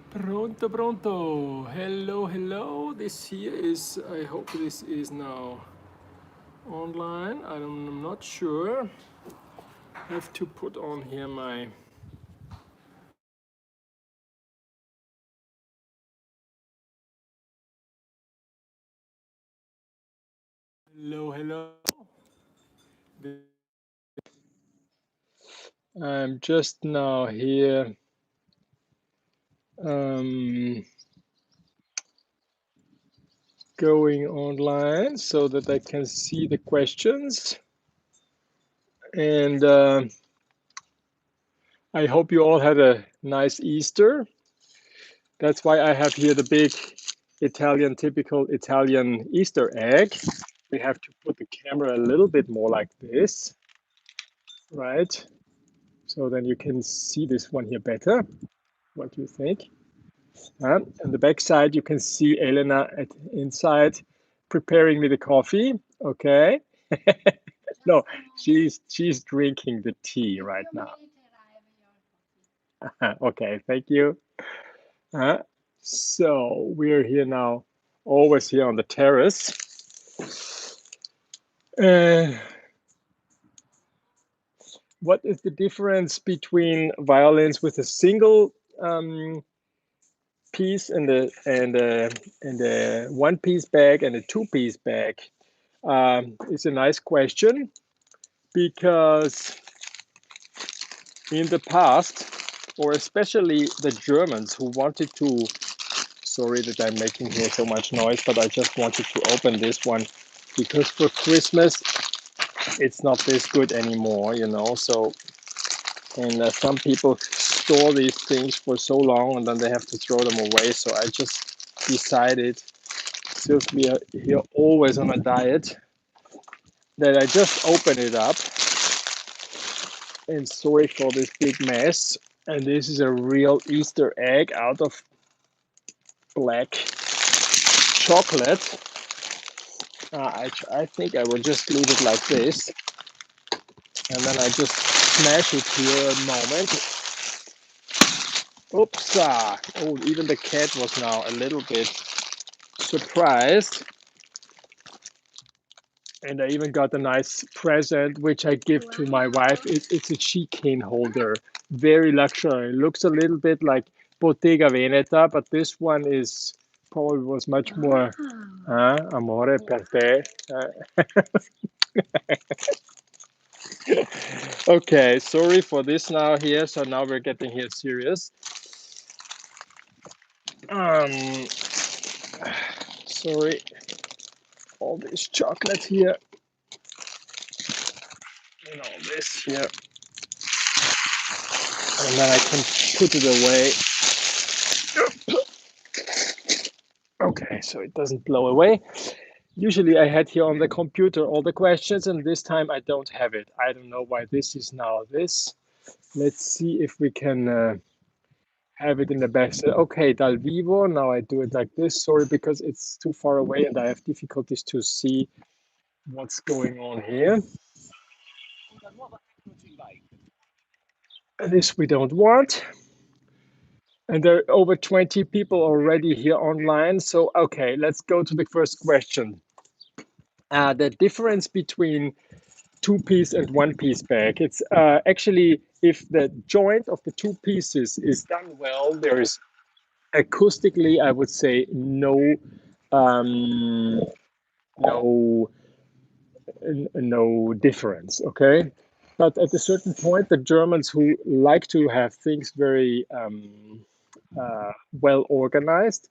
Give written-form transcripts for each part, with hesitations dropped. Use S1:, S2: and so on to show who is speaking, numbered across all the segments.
S1: Pronto, pronto. Hello, hello. This here is, I hope this is now online. I'm not sure. I have to put on here my. Hello, hello. I'm just now here going online so that I can see the questions. And I hope you all had a nice Easter. That's why I have here the big typical Italian Easter egg. We have to put the camera a little bit more like this, right? So then you can see this one here better. What do you think? On the back side, you can see Elena inside preparing me the coffee. Okay. No, she's drinking the tea right now. Okay, thank you. So we're here now, always here on the terrace. What is the difference between violins with a single piece and a one-piece bag and a two-piece bag? It's a nice question because in the past, or especially the Germans who wanted to, sorry that I'm making here so much noise, but I just wanted to open this one because for Christmas it's not this good anymore, you know. So, and some people store these things for so long and then they have to throw them away. So I just decided, since we are here always on a diet, that I just open it up. And sorry for this big mess. And this is a real Easter egg out of black chocolate. I think I will just leave it like this. And then I just smash it here a moment. Oops. Oh, even the cat was now a little bit surprised. And I even got a nice present, which I give to my wife. It's a tea cane holder, very luxury. It looks a little bit like Bottega Veneta, but this one is probably was much more amore per te. Okay, sorry for this now here. So now we're getting here serious. Sorry, all this chocolate here and all this here. And then I can put it away. Okay, so it doesn't blow away. Usually I had here on the computer all the questions, and this time I don't have it. I don't know why this is now this. Let's see if we can have it in the best. Okay, dal vivo. Now I do it like this. Sorry, because it's too far away and I have difficulties to see what's going on here. This we don't want. And there are over 20 people already here online. So, okay, let's go to the first question. The difference between two-piece and one-piece bag. It's actually, if the joint of the two pieces is done well, there is acoustically, I would say, um, no, no difference. Okay, but at a certain point, the Germans who like to have things very well organized,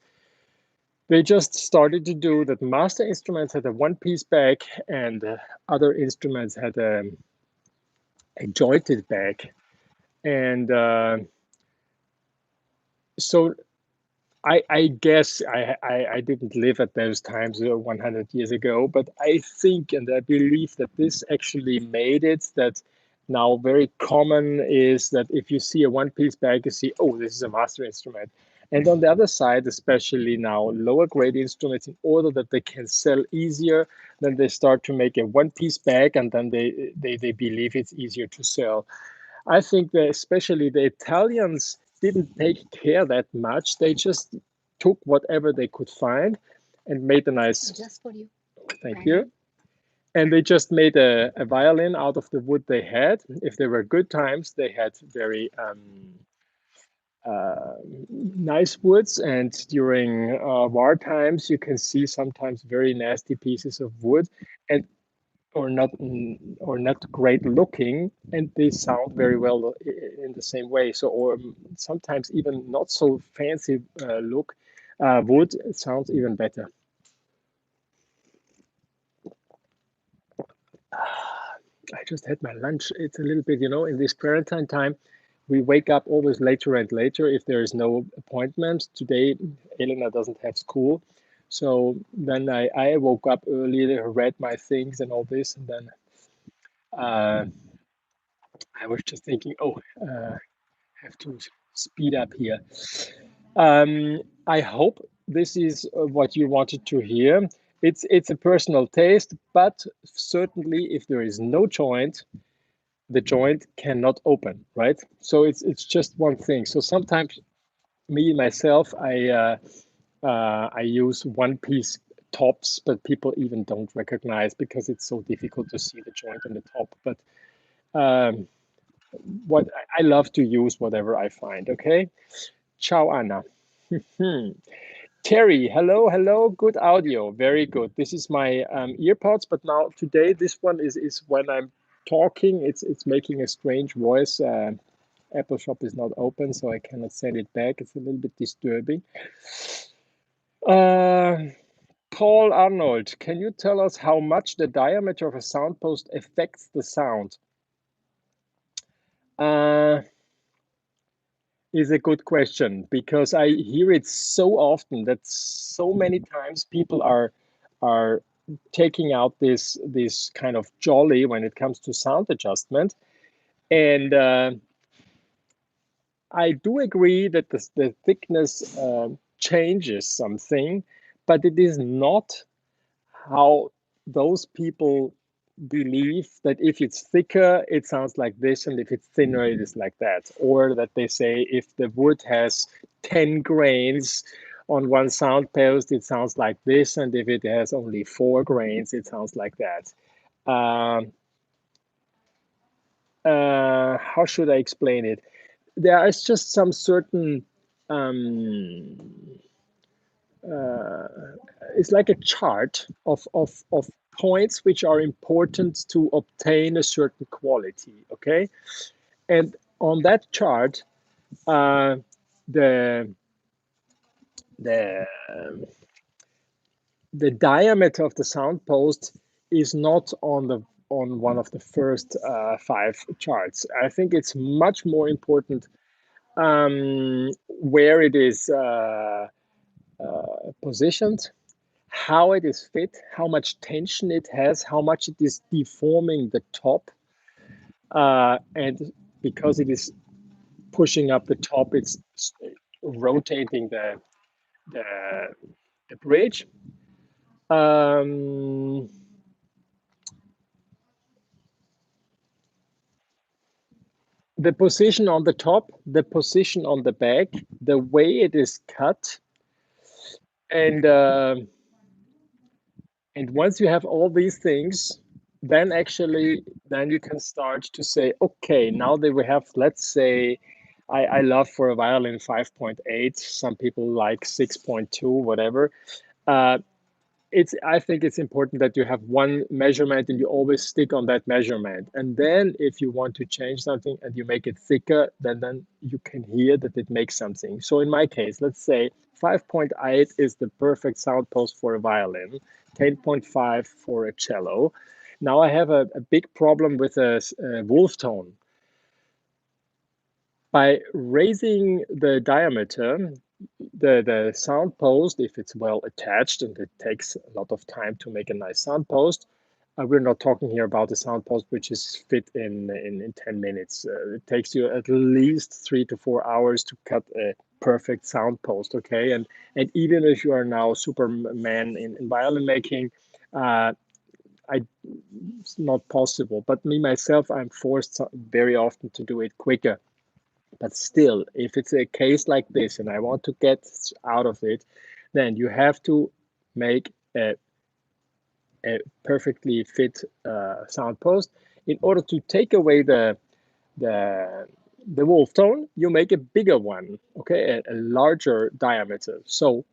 S1: they just started to do that. Master instruments had a one-piece bag, and other instruments had a jointed bag. And so I guess I didn't live at those times 100 years ago, but I think and I believe that this actually made it that now very common is that if you see a one-piece bag, you see, oh, this is a master instrument. And on the other side, especially now, lower grade instruments, in order that they can sell easier, then they start to make a one-piece bag, and then they believe it's easier to sell. I think that especially the Italians didn't take care that much. They just took whatever they could find and made a nice.
S2: Just for you.
S1: Thank you. And they just made a violin out of the wood they had. If there were good times, they had very nice woods, and during war times, you can see sometimes very nasty pieces of wood, and or not great looking, and they sound very well in the same way. So, or sometimes even not so fancy look wood sounds even better. I just had my lunch. It's a little bit, in this quarantine time, we wake up always later and later if there is no appointment. Today, Elena doesn't have school. So then I woke up early, read my things and all this, and then I was just thinking, have to speed up here. I hope this is what you wanted to hear. It's a personal taste, but certainly if there is no joint, the joint cannot open, right? So it's just one thing. So sometimes me myself, I use one piece tops, but people even don't recognize because it's so difficult to see the joint on the top. But um, what I love to use whatever I find. Okay. Ciao, Anna. Hmm. Terry, hello, hello. Good audio. Very good. This is my earpods, but now today this one is when I'm talking. It's making a strange voice. Apple Shop is not open, so I cannot send it back. It's a little bit disturbing. Uh, Paul Arnold, can you tell us how much the diameter of a sound post affects the sound? Uh, is a good question because I hear it so often that so many times people are taking out this kind of jolly when it comes to sound adjustment, and I do agree that the thickness changes something, but it is not how those people believe that if it's thicker, it sounds like this, and if it's thinner, it is like that. Or that they say if the wood has 10 grains on one sound post, it sounds like this, and if it has only 4 grains, it sounds like that. Um, how should I explain it? There is just some certain um, uh, it's like a chart of points which are important to obtain a certain quality. Okay, and on that chart, uh, the the the diameter of the sound post is not on one of the first 5 charts. I think it's much more important where it is positioned, how it is fit, how much tension it has, how much it is deforming the top, and because it is pushing up the top, it's rotating the, the bridge. Um, the position on the top, the position on the back, the way it is cut, and once you have all these things, then actually, then you can start to say, okay, now that we have, let's say, I love for a violin 5.8, some people like 6.2, whatever. Uh, I think it's important that you have one measurement and you always stick on that measurement. And then if you want to change something and you make it thicker, then you can hear that it makes something. So in my case, let's say 5.8 is the perfect sound post for a violin, 10.5 for a cello. Now I have a big problem with a wolf tone. By raising the diameter, the sound post, if it's well attached, and it takes a lot of time to make a nice sound post, we're not talking here about a sound post which is fit in 10 minutes. It takes you at least 3 to 4 hours to cut a perfect sound post, okay? And even if you are now Superman in violin making, it's not possible. But me, myself, I'm forced very often to do it quicker. But still, if it's a case like this and I want to get out of it, then you have to make a perfectly fit sound post. In order to take away the the wolf tone, you make a bigger one, okay, a larger diameter. So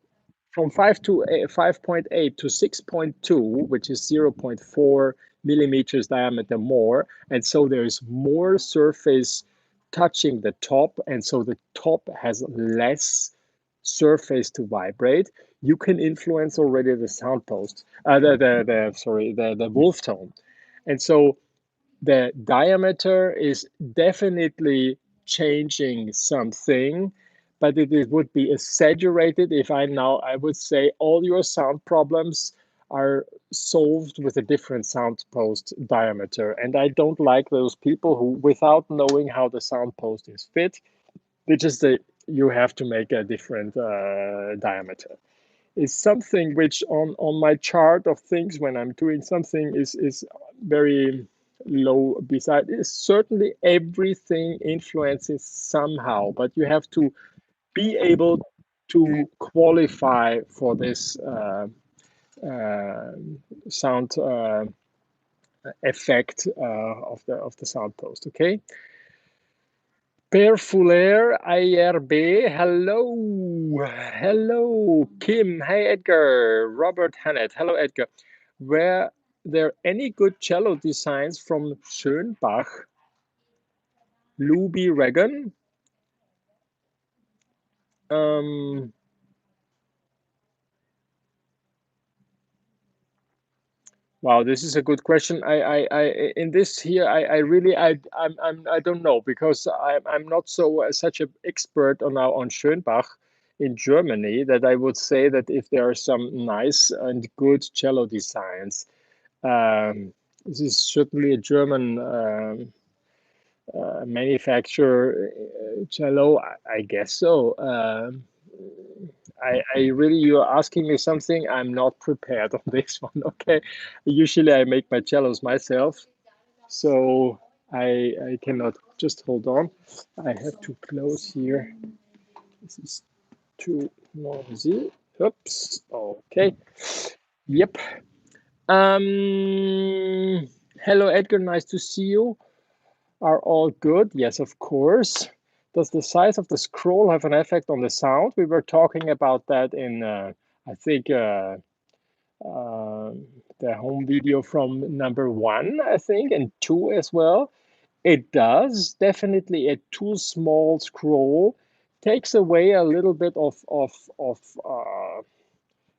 S1: from 5.8 to 6.2, which is 0.4 millimeters diameter more, and so there's more surface touching the top, and so the top has less surface to vibrate. You can influence already the sound post, the wolf tone, and so the diameter is definitely changing something, but it would be exaggerated if I would say all your sound problems are solved with a different sound post diameter. And I don't like those people who, without knowing how the sound post is fit, they just say you have to make a different diameter. Is something which on my chart of things when I'm doing something is very low beside is certainly everything influences somehow, but you have to be able to qualify for this uh, sound effect of the sound post. Okay. Per Fuller IRB, hello, hello, Kim, hey Edgar, Robert Hannett, hello Edgar. Were there any good cello designs from Schönbach, luby Regan? Um, wow, this is a good question. In this here, I really, I don't know because I'm not so such an expert on now on Schönbach in Germany that I would say that if there are some nice and good cello designs. This is certainly a German manufacturer, cello. I guess so. I really, you're asking me something. I'm not prepared on this one. Okay. Usually I make my cellos myself, so I cannot just hold on. I have to close here. This is too noisy. Oops. Okay. Yep. Hello, Edgar. Nice to see you. Are all good? Yes, of course. Does the size of the scroll have an effect on the sound? We were talking about that in, I think, uh, the home video from number 1, I think, and 2 as well. It does. Definitely a too small scroll takes away a little bit of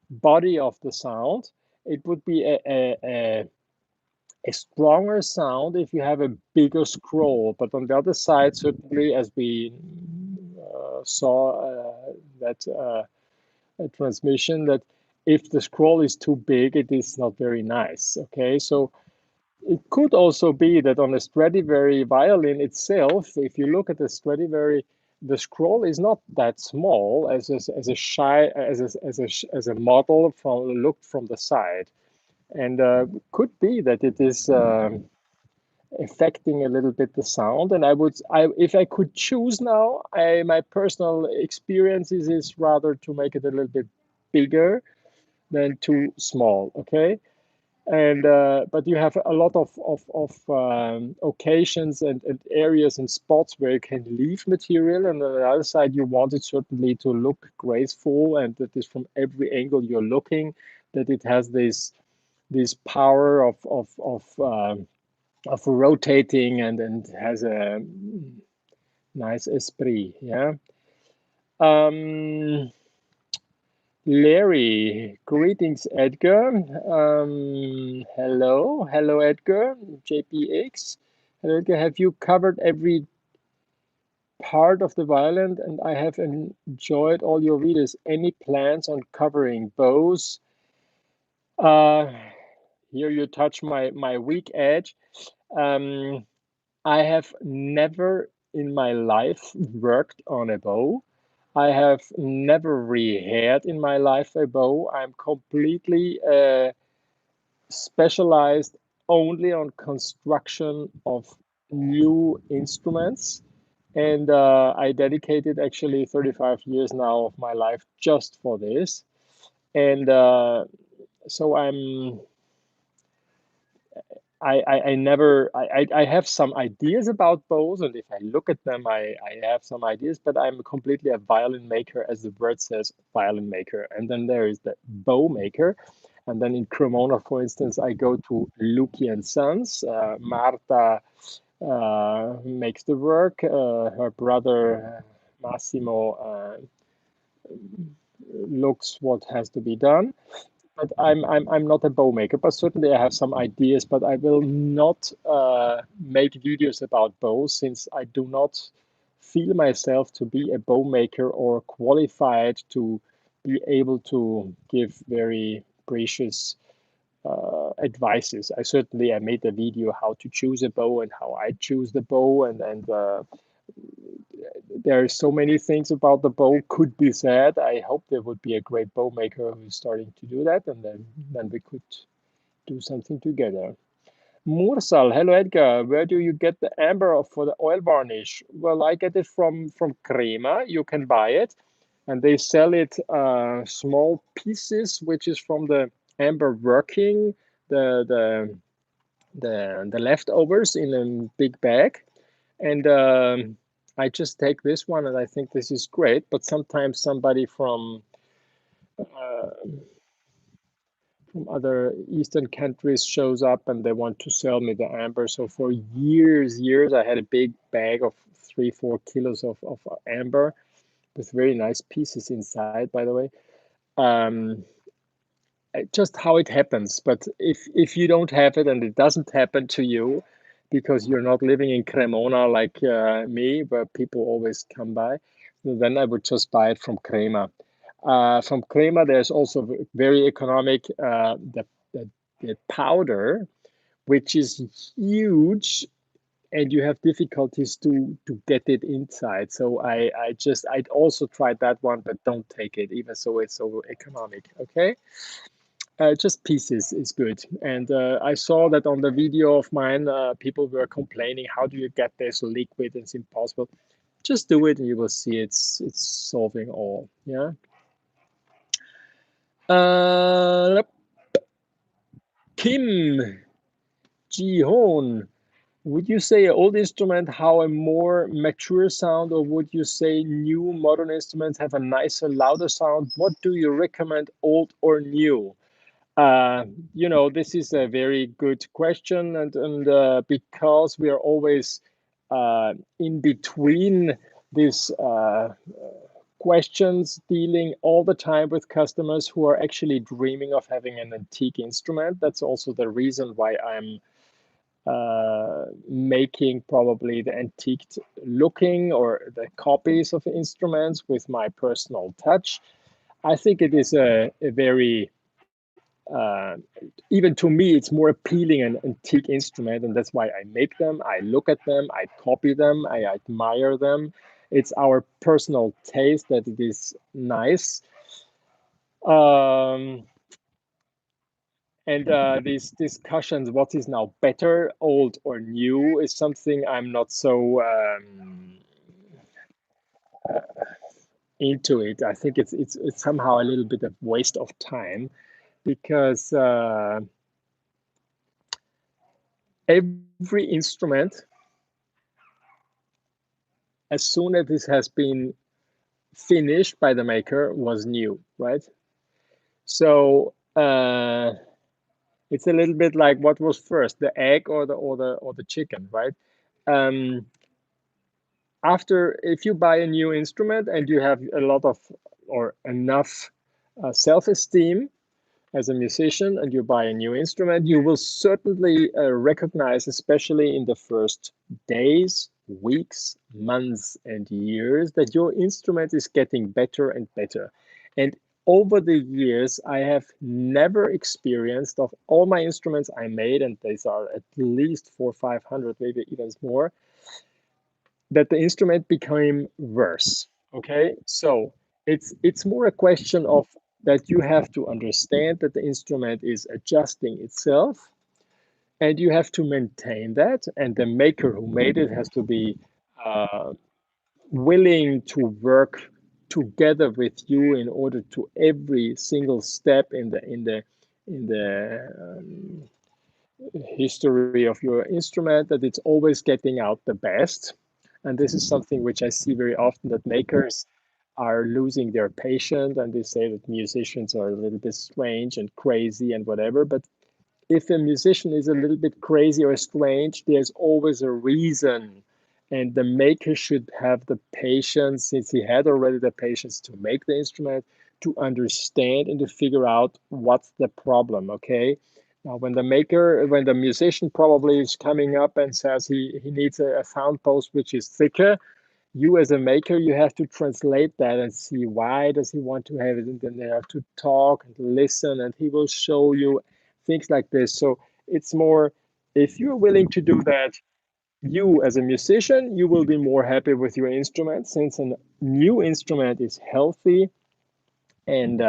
S1: body of the sound. It would be a stronger sound if you have a bigger scroll. But on the other side, certainly, as we saw that a transmission, that if the scroll is too big, it is not very nice. Okay, so it could also be that on a Stradivari violin itself, if you look at the Stradivari, the scroll is not that small as a model from looked from the side, and could be that it is affecting a little bit the sound. And if I could choose now, my personal experiences is rather to make it a little bit bigger than too small. Okay, and but you have a lot of occasions and areas and spots where you can leave material, and on the other side you want it certainly to look graceful, and that is from every angle you're looking, that it has this power of rotating and has a nice esprit. Yeah. Um, Larry, greetings, Edgar. Hello, Edgar. JPX. Hello, Edgar. Have you covered every part of the violin? And I have enjoyed all your videos. Any plans on covering bows? Uh, Here you touch my weak edge. Um, I have never in my life worked on a bow. I have never repaired in my life a bow. I'm completely specialized only on construction of new instruments. And I dedicated actually 35 years now of my life just for this. And so I never I have some ideas about bows, and if I look at them, I have some ideas, but I'm completely a violin maker, as the word says, violin maker. And then there is the bow maker. And then in Cremona, for instance, I go to Lucky and Sons. Marta makes the work. Her brother Massimo looks what has to be done. But I'm not a bow maker, but certainly I have some ideas. But I will not make videos about bows, since I do not feel myself to be a bow maker or qualified to be able to give very precious advices. I made a video how to choose a bow and how I choose the bow, and there are so many things about the bow could be said. I hope there would be a great bow maker who's starting to do that, and then we could do something together. Mursal, hello Edgar. Where do you get the amber for the oil varnish? Well, I get it from Crema. You can buy it, and they sell it small pieces, which is from the amber working, the the the leftovers in a big bag. And I just take this one, and I think this is great. But sometimes somebody from other Eastern countries shows up and they want to sell me the amber. So for years, I had a big bag of 3-4 kilos of amber with very nice pieces inside, by the way. Um, just how it happens. But if you don't have it and it doesn't happen to you because you're not living in Cremona like me, where people always come by, then I would just buy it from Crema. From Crema, there's also very economic the powder, which is huge, and you have difficulties to get it inside. So I'd also tried that one, but don't take it, even so it's so economic. Okay. Just pieces is good. And I saw that on the video of mine, people were complaining, how do you get this liquid? It's impossible. Just do it and you will see it's solving all. Yeah. Yep. Kim Ji-hoon, would you say an old instrument how a more mature sound, or would you say new modern instruments have a nicer, louder sound? What do you recommend, old or new? Uh, this is a very good question, and because we are always in between these questions, dealing all the time with customers who are actually dreaming of having an antique instrument. That's also the reason why I'm making probably the antique looking or the copies of instruments with my personal touch. I think it is a very uh, even to me, it's more appealing an antique instrument, and that's why I make them. I look at them, I copy them, I admire them. It's our personal taste that it is nice. Um, and these discussions, what is now better, old or new, is something I'm not so into it. I think it's somehow a little bit of waste of time because every instrument, as soon as this has been finished by the maker, was new, right? So it's a little bit like what was first, the egg or the chicken, right? Um, After, if you buy a new instrument and you have a lot of or enough self-esteem as a musician, and you buy a new instrument, you will certainly recognize, especially in the first days, weeks, months, and years, that your instrument is getting better and better. And over the years, I have never experienced, of all my instruments I made, and these are at least 400-500, maybe even more, that the instrument became worse. Okay, so it's more a question of that you have to understand that the instrument is adjusting itself, and you have to maintain that, and the maker who made it has to be uh, willing to work together with you in order to every single step in the history of your instrument, that it's always getting out the best. And this is something which I see very often, that makers are losing their patience, and they say that musicians are a little bit strange and crazy and whatever. But if a musician is a little bit crazy or strange, there's always a reason. And the maker should have the patience, since he had already the patience to make the instrument, to understand and to figure out what's the problem, okay? Now, when the musician probably is coming up and says he needs a sound post which is thicker, you as a maker, you have to translate that and see why does he want to have it, and then they have to talk and listen, and he will show you things like this. So it's more, if you're willing to do that, you as a musician, you will be more happy with your instrument, since a new instrument is healthy and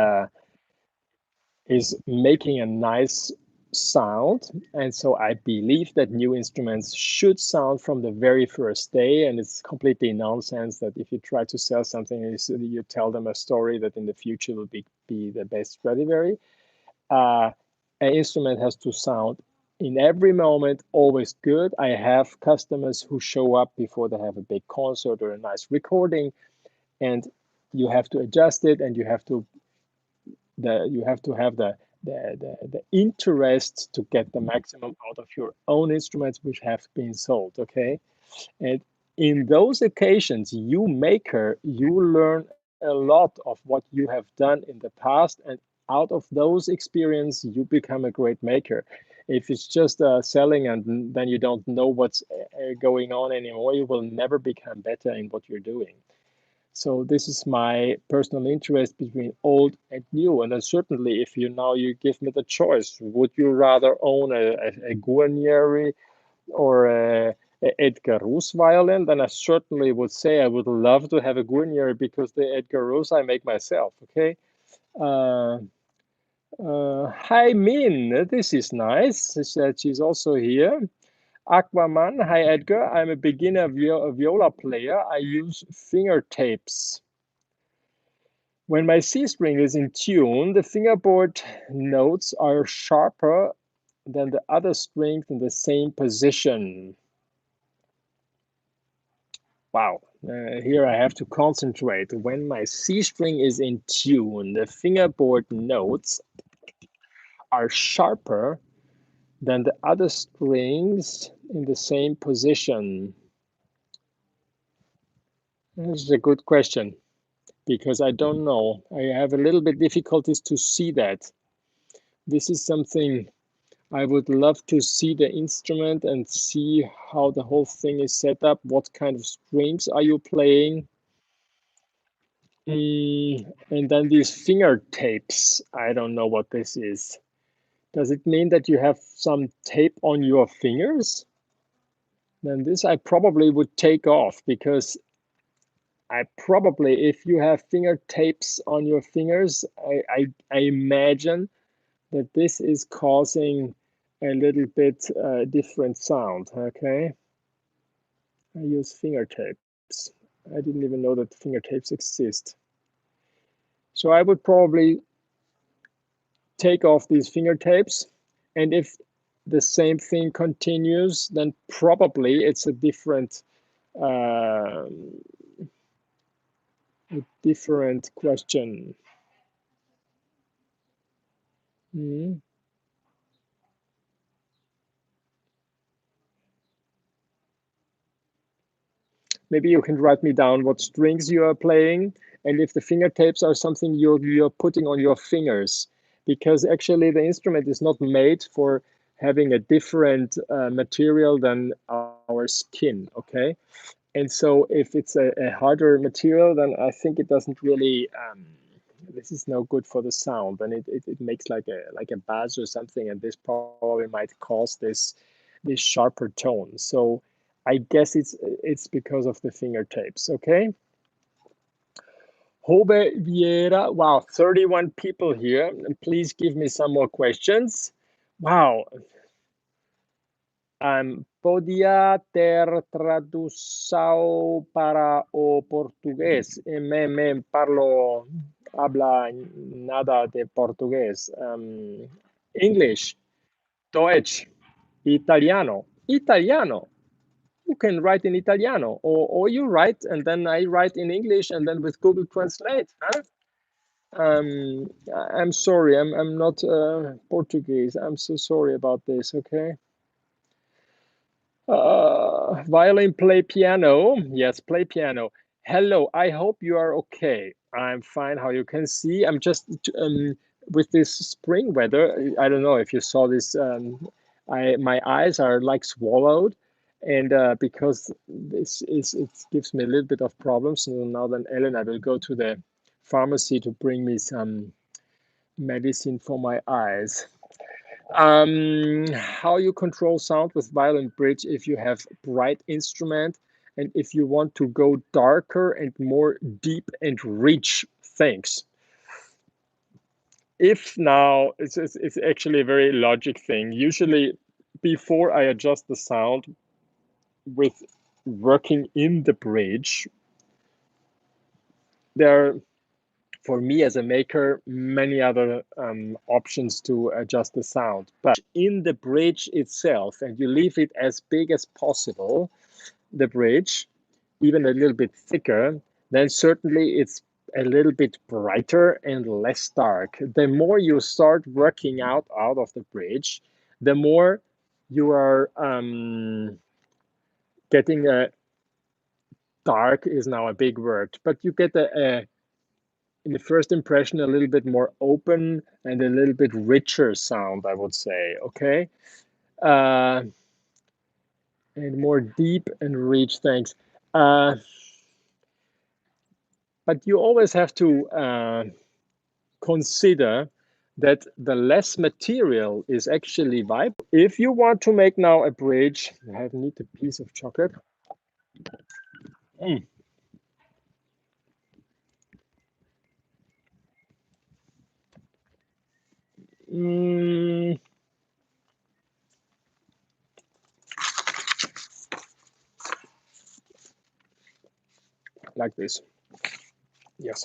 S1: is making a nice sound. And so I believe that new instruments should sound from the very first day. And it's completely nonsense that if you try to sell something, you tell them a story that in the future will be the best Stradivari. An instrument has to sound in every moment always good. I have customers who show up before they have a big concert or a nice recording, and you have to adjust it, and you have to have the interest to get the maximum out of your own instruments which have been sold, okay? And in those occasions, you maker, you learn a lot of what you have done in the past, and out of those experience, you become a great maker. If it's just selling and then you don't know what's going on anymore, you will never become better in what you're doing. So this is my personal interest between old and new. And then certainly, if you give me the choice, would you rather own a Guarnieri or a Edgar violin? Then I certainly would say I would love to have a Guarnieri, because the Edgar I make myself. Okay. Uh, Hi Min, this is nice. She said she's also here. Aquaman, hi Edgar. I'm a beginner viola player. I use finger tapes. When my C string is in tune, the fingerboard notes are sharper than the other strings in the same position. Wow, here I have to concentrate. When my C string is in tune, the fingerboard notes are sharper than the other strings in the same position. This is a good question, because I don't know. I have a little bit difficulties to see that. This is something I would love to see the instrument and see how the whole thing is set up. What kind of strings are you playing? And then these finger tapes. I don't know what this is. Does it mean that you have some tape on your fingers? Then this I probably would take off, because I probably, if you have finger tapes on your fingers, I imagine that this is causing a little bit different sound, okay? I use finger tapes. I didn't even know that finger tapes exist. So I would probably take off these finger tapes, and if the same thing continues, then probably it's a different question. Mm. Maybe you can write me down what strings you are playing, and if the finger tapes are something you're putting on your fingers, because actually the instrument is not made for having a different material than our skin, okay? And so if it's a harder material, then I think it doesn't really, this is no good for the sound, and it makes like a bass or something, and this probably might cause this sharper tone. So I guess it's because of the finger tapes, okay? Hobe Vieira, wow, 31 people here. Please give me some more questions. Wow, Podia ter tradução para o português. Me parlo, habla nada de português. English, Deutsch, Italiano. Italiano. You can write in Italiano, or you write and then I write in English, and then with Google Translate. Huh? I'm sorry, I'm not Portuguese. I'm so sorry about this. Okay. Violin, play piano. Yes, play piano. Hello, I hope you are okay. I'm fine. How you can see, I'm just with this spring weather. I don't know if you saw this. My eyes are like swallowed, and because this is it gives me a little bit of problems. So now then, Ellen, I will go to the pharmacy to bring me some medicine for my eyes. How you control sound with violin bridge if you have bright instrument and if you want to go darker and more deep and rich things. If now, it's actually a very logic thing. Usually before I adjust the sound with working in the bridge, there are, for me as a maker, many other options to adjust the sound. But in the bridge itself, and you leave it as big as possible, the bridge, even a little bit thicker, then certainly it's a little bit brighter and less dark. The more you start working out of the bridge, the more you are getting a dark is now a big word, but you get in the first impression, a little bit more open and a little bit richer sound, I would say, okay? And more deep and rich things. But you always have to consider that the less material is actually vibe. If you want to make now a bridge, I need a piece of chocolate. Mm. Mm. Like this. Yes.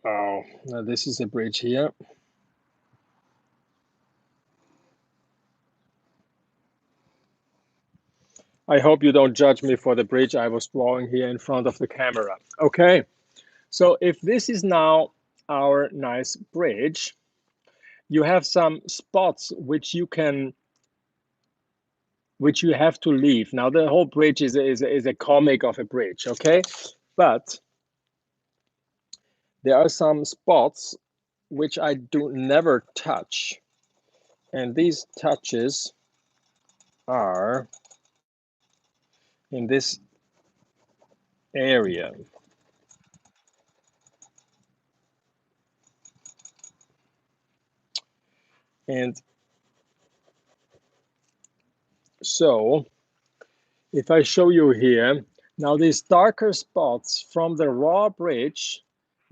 S1: Oh, now this is a bridge here. I hope you don't judge me for the bridge I was drawing here in front of the camera. Okay, so if this is now our nice bridge, you have some spots which you have to leave. Now the whole bridge is a comic of a bridge, okay? But there are some spots which I do never touch. And these touches are in this area. And so if I show you here, now these darker spots from the raw bridge,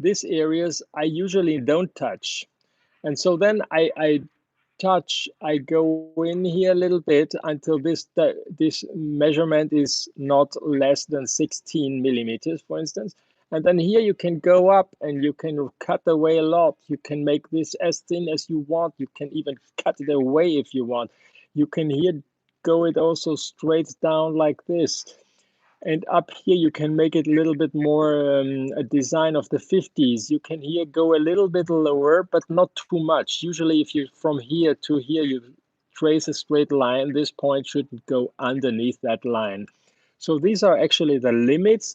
S1: these areas I usually don't touch. And so then I go in here a little bit until this measurement is not less than 16 millimeters, for instance. And then here you can go up and you can cut away a lot. You can make this as thin as you want. You can even cut it away if you want. You can here go it also straight down like this. And up here, you can make it a little bit more a design of the 50s. You can here go a little bit lower, but not too much. Usually, if you from here to here, you trace a straight line, this point shouldn't go underneath that line. So these are actually the limits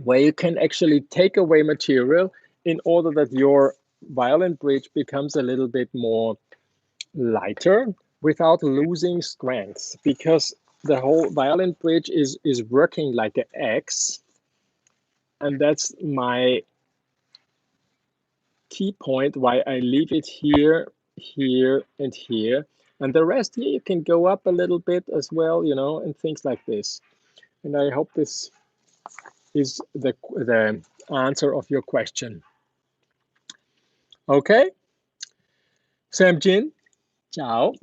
S1: where you can actually take away material in order that your violin bridge becomes a little bit more lighter without losing strength, because the whole violin bridge is working like an X, and that's my key point why I leave it here, here, and here. And the rest here, you can go up a little bit as well, you know, and things like this. And I hope this is the answer of your question. Okay, Samjin, ciao.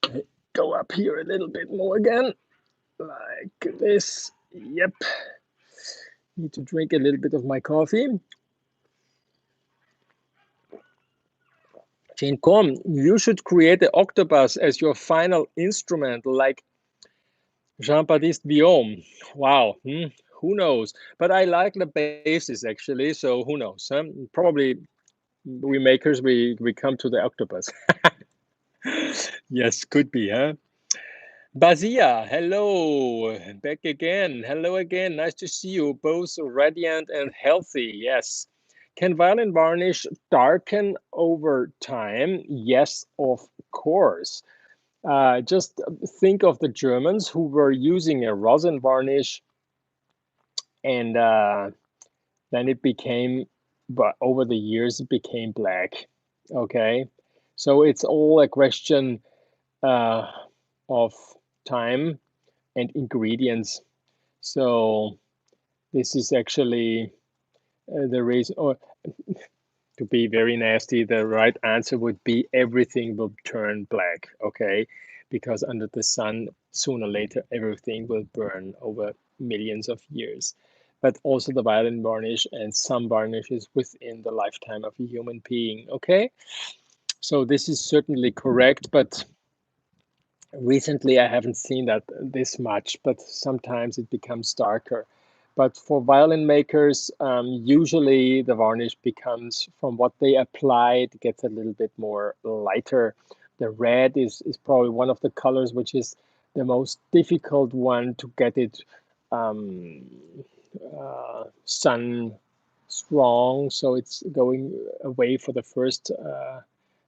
S1: I go up here a little bit more again, like this. Yep. Need to drink a little bit of my coffee. Jane Com, you should create the octobass as your final instrument, like Jean-Baptiste Vuillaume. Wow, who knows? But I like the basses actually, so who knows? Probably we makers, we come to the octopus. Yes, could be, huh? Bazia, hello, back again. Hello again. Nice to see you, both radiant and healthy. Yes. Can violin varnish darken over time? Yes, of course. Just think of the Germans who were using a rosin varnish, and then it became, but over the years, it became black. Okay. So it's all a question uh, of time and ingredients. So this is actually the reason, or to be very nasty, the right answer would be everything will turn black, okay? Because under the sun, sooner or later, everything will burn over millions of years. But also the violin varnish and some varnishes within the lifetime of a human being, okay? So this is certainly correct, but recently, I haven't seen that this much, but sometimes it becomes darker. But for violin makers, usually the varnish becomes, from what they apply, it gets a little bit more lighter. The red is probably one of the colors which is the most difficult one to get it um, sun strong. So it's going away for the first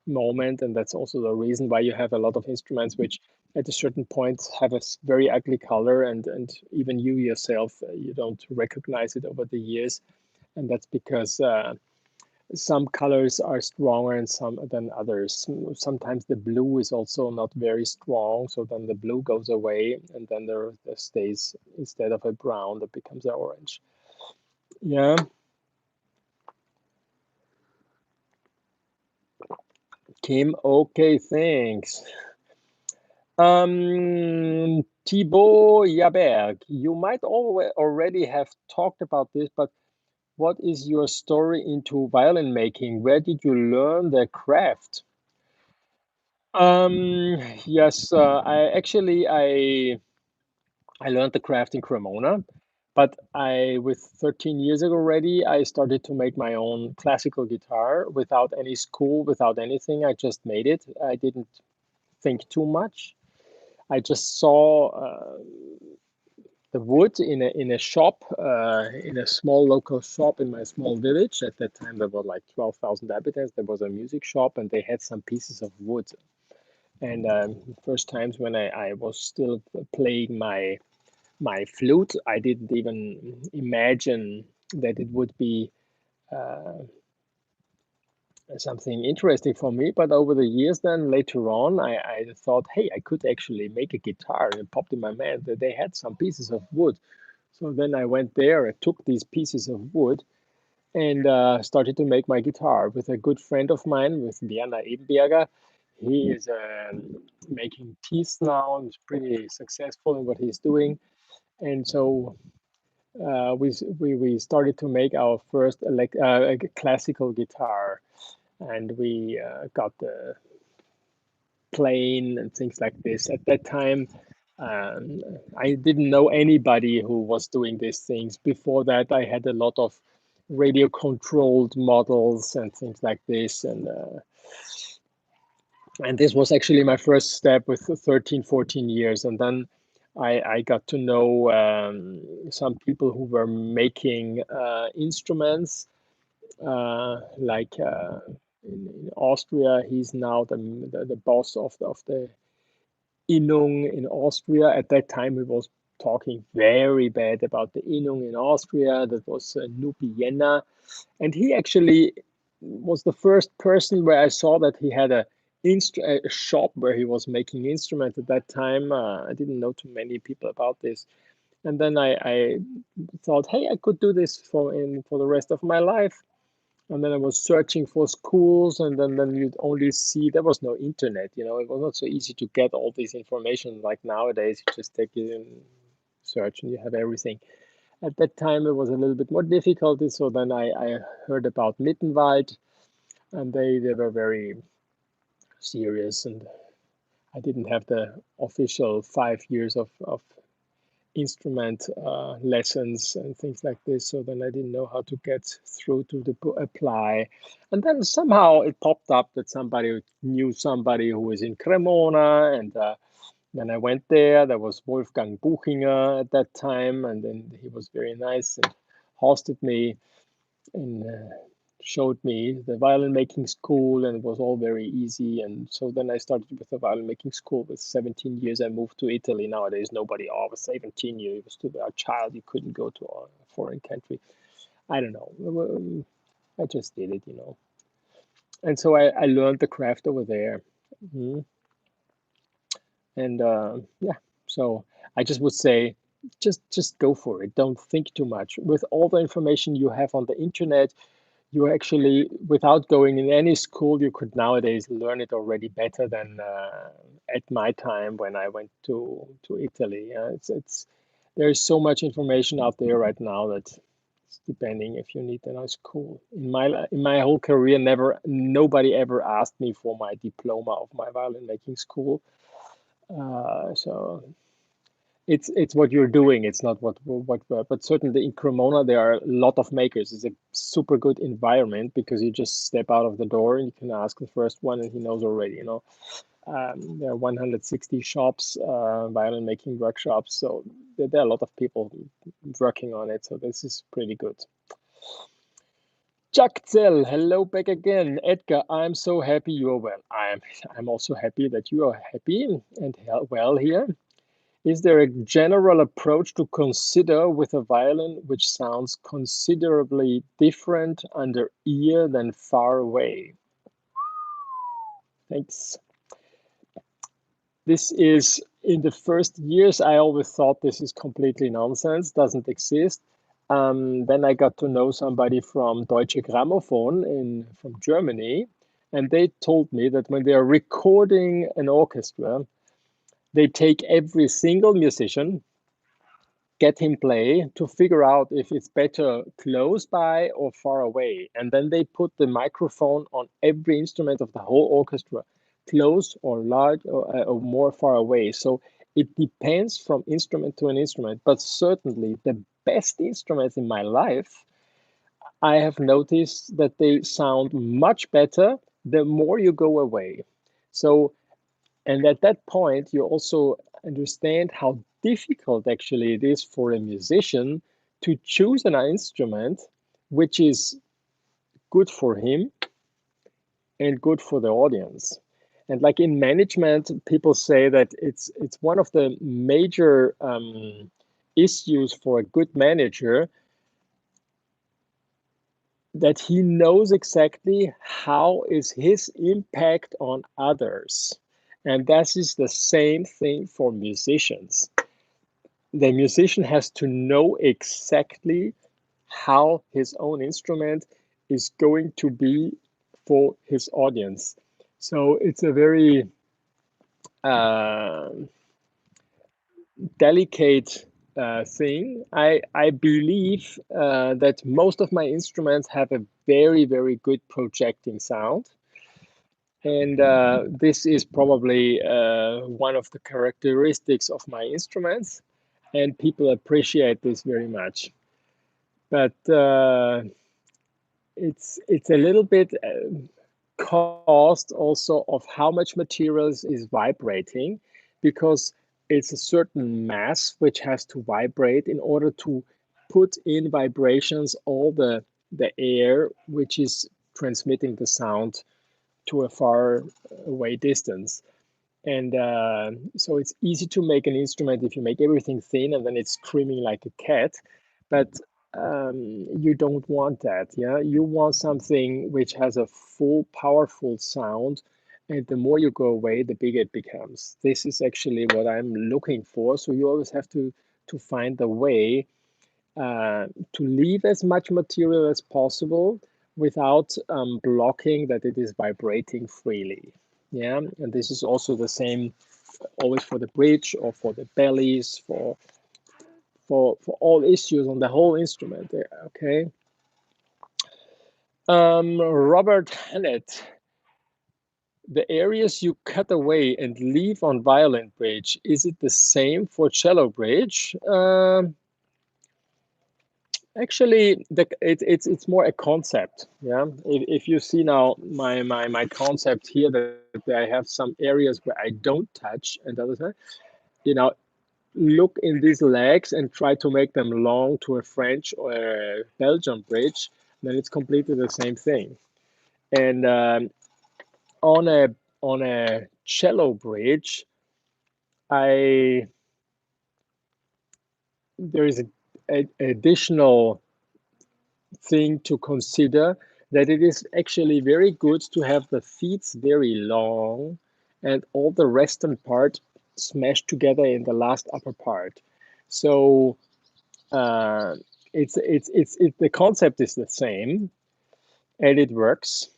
S1: moment, and that's also the reason why you have a lot of instruments which at a certain point have a very ugly color, and even you yourself, you don't recognize it over the years, and that's because some colors are stronger and some than others. Sometimes the blue is also not very strong, so then the blue goes away, and then there stays, instead of a brown, that becomes an orange. Yeah. Kim, okay, thanks. Thibaut Jaberg, you might already have talked about this, but what is your story into violin making? Where did you learn the craft? Yes, I learned the craft in Cremona, but with 13 years ago already, I started to make my own classical guitar without any school, without anything. I just made it. I didn't think too much. I just saw the wood in a shop, in a small local shop in my small village. At that time, there were like 12,000 inhabitants. There was a music shop, and they had some pieces of wood. And first times when I was still playing my flute, I didn't even imagine that it would be uh, something interesting for me. But over the years, then later on, I thought, hey, I could actually make a guitar, and it popped in my mind that they had some pieces of wood. So then I went there, I took these pieces of wood, and started to make my guitar with a good friend of mine, with Werner Ebenberger. He is making teeth now and is pretty successful in what he's doing. And so we started to make our first classical guitar, and we got the plane and things like this. At that time, um, I didn't know anybody who was doing these things. Before that, I had a lot of radio controlled models and things like this. And this was actually my first step with 13, 14 years. And then I got to know some people who were making instruments like in Austria. He's now the boss of the Innung in Austria. At that time, he was talking very bad about the Innung in Austria. That was Nubiana. And he actually was the first person where I saw that he had a shop where he was making instruments at that time. I didn't know too many people about this. And then I thought, hey, I could do this for the rest of my life. And then I was searching for schools, and then you'd only see there was no internet. You know, it was not so easy to get all this information like nowadays. You just take it in search and you have everything. At that time, it was a little bit more difficult. So then I heard about Mittenwald, and they were very serious. And I didn't have the official 5 years of instrument lessons and things like this. So then I didn't know how to get through to the apply. And then somehow it popped up that somebody knew somebody who was in Cremona, and then I went there. There was Wolfgang Buchinger at that time, and then he was very nice and hosted me and showed me the violin making school, and it was all very easy. And so then I started with the violin making school. With 17 years, I moved to Italy. Nowadays, nobody, was 17 years, you was still a child, you couldn't go to a foreign country. I don't know. I just did it, you know. And so I learned the craft over there. Mhm. And yeah, so I just would say, just go for it. Don't think too much. With all the information you have on the internet, you actually, without going in any school, you could nowadays learn it already better than at my time when I went to Italy. It's there's so much information out there right now that it's depending if you need a nice school. In my whole career, nobody ever asked me for my diploma of my violin making school. So it's what you're doing. It's not but certainly in Cremona there are a lot of makers. It's a super good environment because you just step out of the door and you can ask the first one and he knows already, you know. There are 160 shops, violin making workshops, so there are a lot of people working on it. So this is pretty good. Chuck Zell, hello back again. Edgar, I'm so happy you are well. I'm also happy that you are happy and well here. Is there a general approach to consider with a violin which sounds considerably different under ear than far away? Thanks. This is, in the first years, I always thought this is completely nonsense, doesn't exist. Then I got to know somebody from Deutsche Grammophon from Germany, and they told me that when they are recording an orchestra, they take every single musician, get him play to figure out if it's better close by or far away. And then they put the microphone on every instrument of the whole orchestra, close or large or more far away. So it depends from instrument to an instrument, but certainly the best instruments in my life, I have noticed that they sound much better the more you go away. So, and at that point, you also understand how difficult actually it is for a musician to choose an instrument which is good for him and good for the audience. And like in management, people say that it's one of the major issues for a good manager that he knows exactly how is his impact on others. And that is the same thing for musicians. The musician has to know exactly how his own instrument is going to be for his audience. So it's a very delicate thing. I believe that most of my instruments have a very, very good projecting sound. And this is probably one of the characteristics of my instruments, and people appreciate this very much. But it's a little bit caused also of how much materials is vibrating, because it's a certain mass which has to vibrate in order to put in vibrations all the air which is transmitting the sound to a far away distance. And so it's easy to make an instrument if you make everything thin and then it's screaming like a cat. But you don't want that. Yeah, you want something which has a full, powerful sound. And the more you go away, the bigger it becomes. This is actually what I'm looking for. So you always have to find a way to leave as much material as possible without blocking that it is vibrating freely. Yeah, and this is also the same always for the bridge or for the bellies, for all issues on the whole instrument. Okay. Robert Hannett, the areas you cut away and leave on violin bridge, is it the same for cello bridge? Actually, it's more a concept. Yeah, if you see now my concept here that I have some areas where I don't touch and others, you know, look in these legs and try to make them long to a French or a Belgian bridge, then it's completely the same thing. And on a cello bridge, there is a additional thing to consider, that it is actually very good to have the feet very long and all the western part smashed together in the last upper part. So uh, the concept is the same and it works.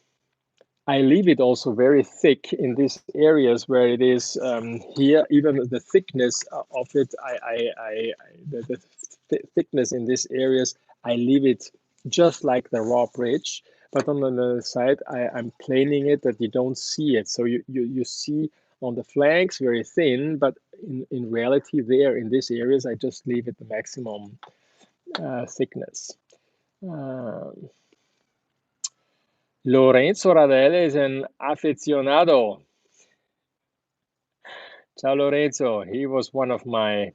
S1: I leave it also very thick in these areas where it is here. Even the thickness of it, the thickness in these areas, I leave it just like the raw bridge. But on the other side, I'm planing it that you don't see it. So you see on the flanks very thin, but in reality, there in these areas, I just leave it the maximum thickness. Lorenzo Radele is an aficionado. Ciao Lorenzo, he was one of my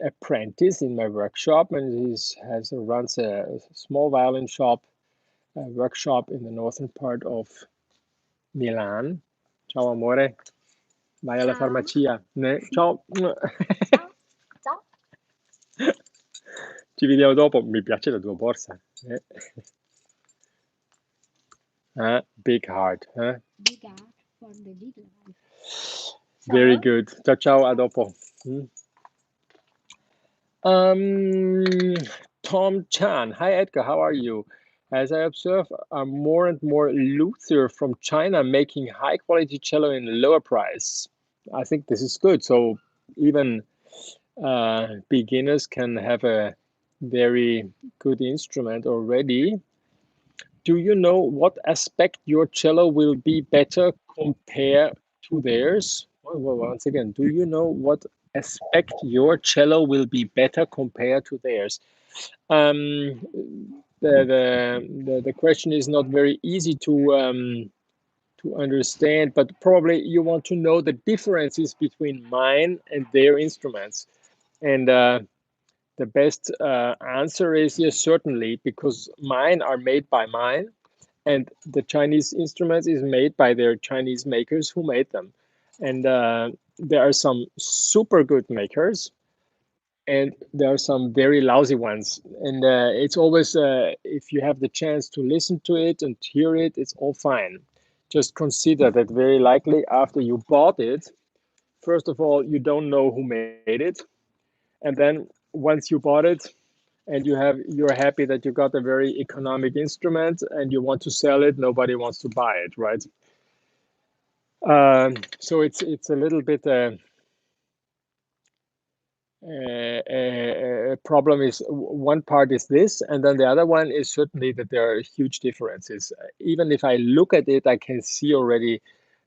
S1: apprentice in my workshop, and he runs a small violin shop, a workshop in the northern part of Milan. Ciao amore, vai alla farmacia. Ciao.
S2: Ciao.
S1: Ci vediamo dopo. Mi piace la tua borsa. Big heart.
S2: Big art for the big life.
S1: Very good. Ciao ciao, a dopo. Tom Chan. Hi Edgar, how are you? As I observe, more and more luthier from China making high quality cello in lower price. I think this is good. So even beginners can have a very good instrument already. Do you know what aspect your cello will be better compared to theirs? Well, once again, do you know what aspect your cello will be better compared to theirs? Um, the question is not very easy to understand, but probably you want to know the differences between mine and their instruments. And the best answer is yes, certainly, because mine are made by mine, and the Chinese instruments is made by their Chinese makers who made them. And there are some super good makers, and there are some very lousy ones. And it's always, if you have the chance to listen to it and hear it, it's all fine. Just consider that very likely after you bought it, first of all, you don't know who made it. And then once you bought it, and you're happy that you got a very economic instrument and you want to sell it, nobody wants to buy it, right? So it's a little bit a problem. Is one part is this, and then the other one is certainly that there are huge differences. Even if I look at it, I can see already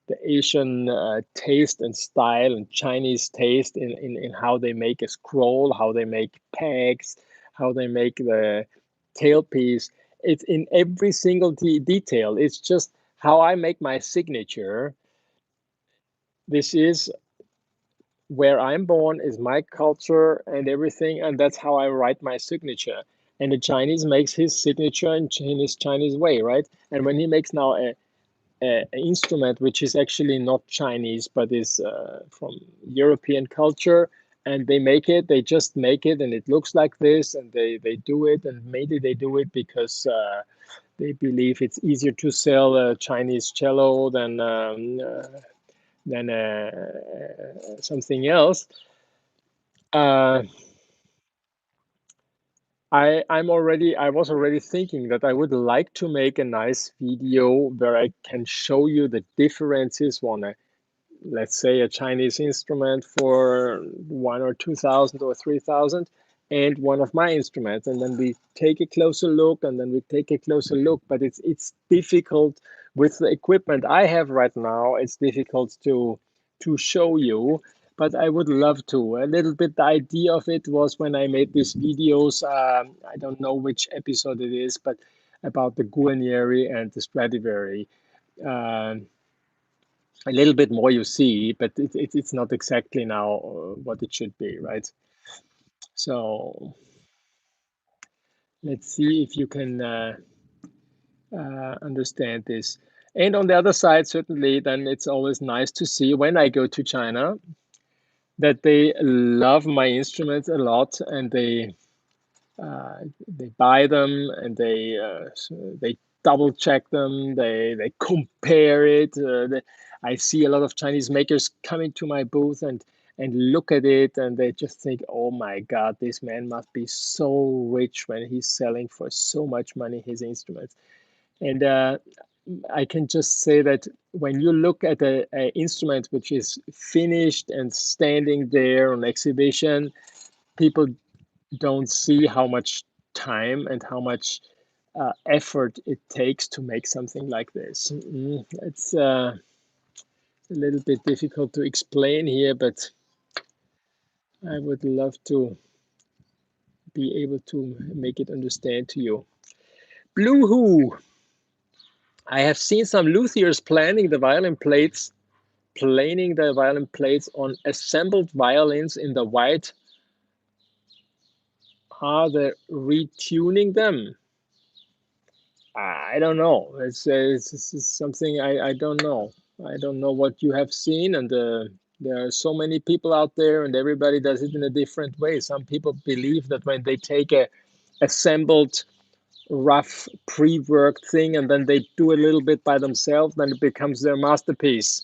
S1: the Asian taste and style and Chinese taste in how they make a scroll, how they make pegs, how they make the tailpiece. It's in every single detail. It's just how I make my signature. This is where I'm born, is my culture and everything, and that's how I write my signature. and the Chinese makes his signature in his Chinese way, right? And when he makes now a instrument which is actually not Chinese but is from European culture, and they just make it, and it looks like this, and they do it, and maybe they do it because they believe it's easier to sell a Chinese cello than something else. I was already thinking that I would like to make a nice video where I can show you the differences on a, let's say, a Chinese instrument for 1 or 2 thousand or 3,000 and one of my instruments, and then we take a closer look, and then we take a closer look. But it's difficult with the equipment I have right now. It's difficult to show you, but I would love to. A little bit the idea of it was when I made these videos. I don't know which episode it is, but about the Guarnieri and the Stradivari. Uh, a little bit more you see, but it's not exactly now what it should be, right? So let's see if you can understand this. And on the other side, certainly, then it's always nice to see when I go to China that they love my instruments a lot, and they buy them, and they double check them. They compare it. I see a lot of Chinese makers coming to my booth and look at it, and they just think, "Oh my God, this man must be so rich when he's selling for so much money his instruments." And I can just say that when you look at a instrument which is finished and standing there on exhibition, people don't see how much time and how much effort it takes to make something like this. It's a little bit difficult to explain here, but I would love to be able to make it understand to you. Blue Who. I have seen some luthiers planing the violin plates on assembled violins in the white. Are they retuning them? I don't know. It's something I don't know. I don't know what you have seen, and there are so many people out there, and everybody does it in a different way. Some people believe that when they take a assembled, rough, pre-worked thing, and then they do a little bit by themselves, then it becomes their masterpiece.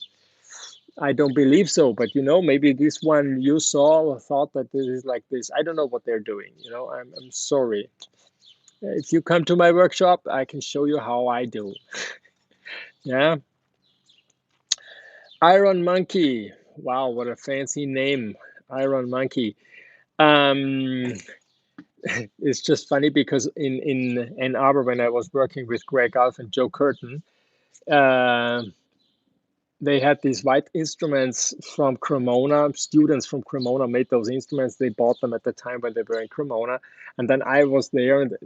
S1: I don't believe so, but maybe this one you saw or thought that this is like this. I don't know what they're doing. I'm sorry. If you come to my workshop, I can show you how I do. Yeah. Iron Monkey. Wow, what a fancy name. Iron Monkey. Um, it's just funny because in Ann Arbor, when I was working with Greg Alf and Joe Curtin, uh, they had these white instruments from Cremona. Students from Cremona made those instruments. They bought them at the time when they were in Cremona. And then I was there, and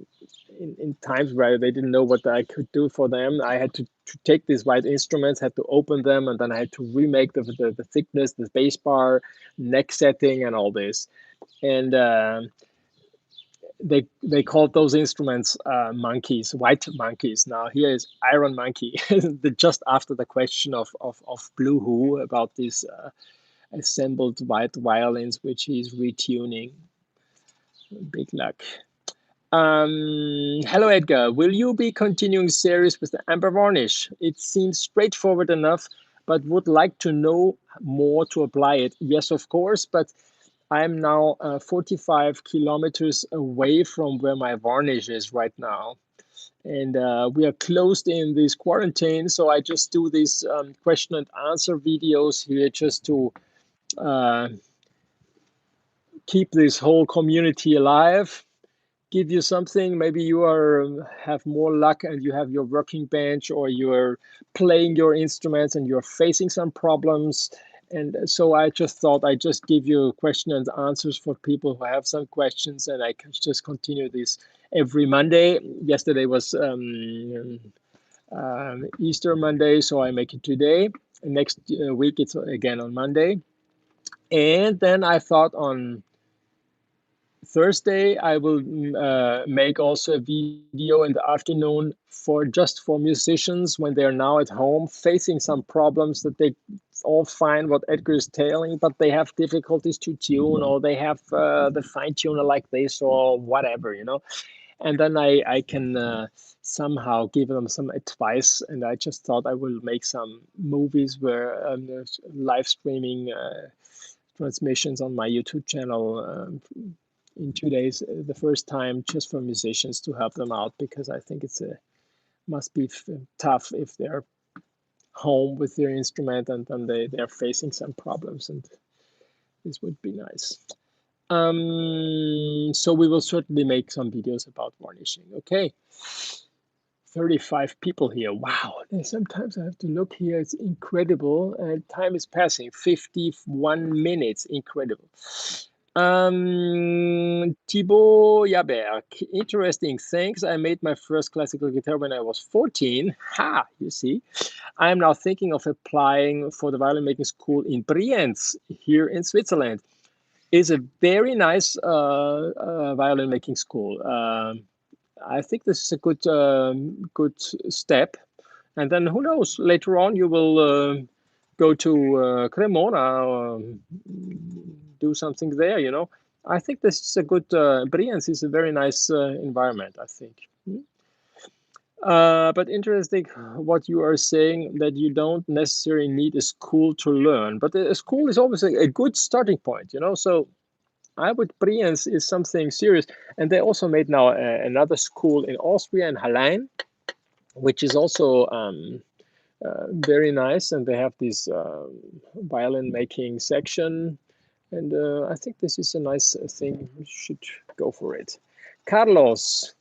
S1: in times where they didn't know what I could do for them, I had to take these white instruments, had to open them, and then I had to remake the thickness, the bass bar, neck setting, and all this. And they called those instruments monkeys, white monkeys. Now here is Iron Monkey, just after the question of Blue Who about these assembled white violins, which he's retuning. Big luck. Hello, Edgar. Will you be continuing series with the amber varnish? It seems straightforward enough, but would like to know more to apply it. Yes, of course, but I'm now 45 kilometers away from where my varnish is right now. And we are closed in this quarantine, so I just do these question and answer videos here just to uh, keep this whole community alive, give you something. Maybe you have more luck and you have your working bench, or you're playing your instruments and you're facing some problems. And so I just thought I'd just give you question and answers for people who have some questions, and I can just continue this every Monday. Yesterday was Easter Monday, so I make it today. Next week it's again on Monday. And then I thought on Thursday, I will make also a video in the afternoon just for musicians when they're now at home facing some problems that they all find what Edgar is telling, but they have difficulties to tune, or they have the fine tuner like this or whatever, you know. And then I can somehow give them some advice. And I just thought I will make some movies where there's live streaming transmissions on my YouTube channel in 2 days, the first time, just for musicians to help them out, because I think it's must be tough if they're home with their instrument and then they're facing some problems, and this would be nice. So we will certainly make some videos about varnishing. Okay. 35 people here. Wow. And sometimes I have to look here. It's incredible. And time is passing. 51 minutes. Incredible. Thibaut Jaberg. Interesting. Thanks. I made my first classical guitar when I was 14. Ha! You see. I am now thinking of applying for the violin making school in Brienz here in Switzerland. It's a very nice violin making school. I think this is a good step, and then who knows? Later on, you will go to Cremona or do something there. You know, I think this is a good. Brienz is a very nice environment, I think. But interesting what you are saying, that you don't necessarily need a school to learn, but a school is always a good starting point. You know, so I would Brienz is something serious, and they also made now another school in Austria in Hallein, which is also very nice, and they have this violin making section, and I think this is a nice thing. You should go for it. Carlos,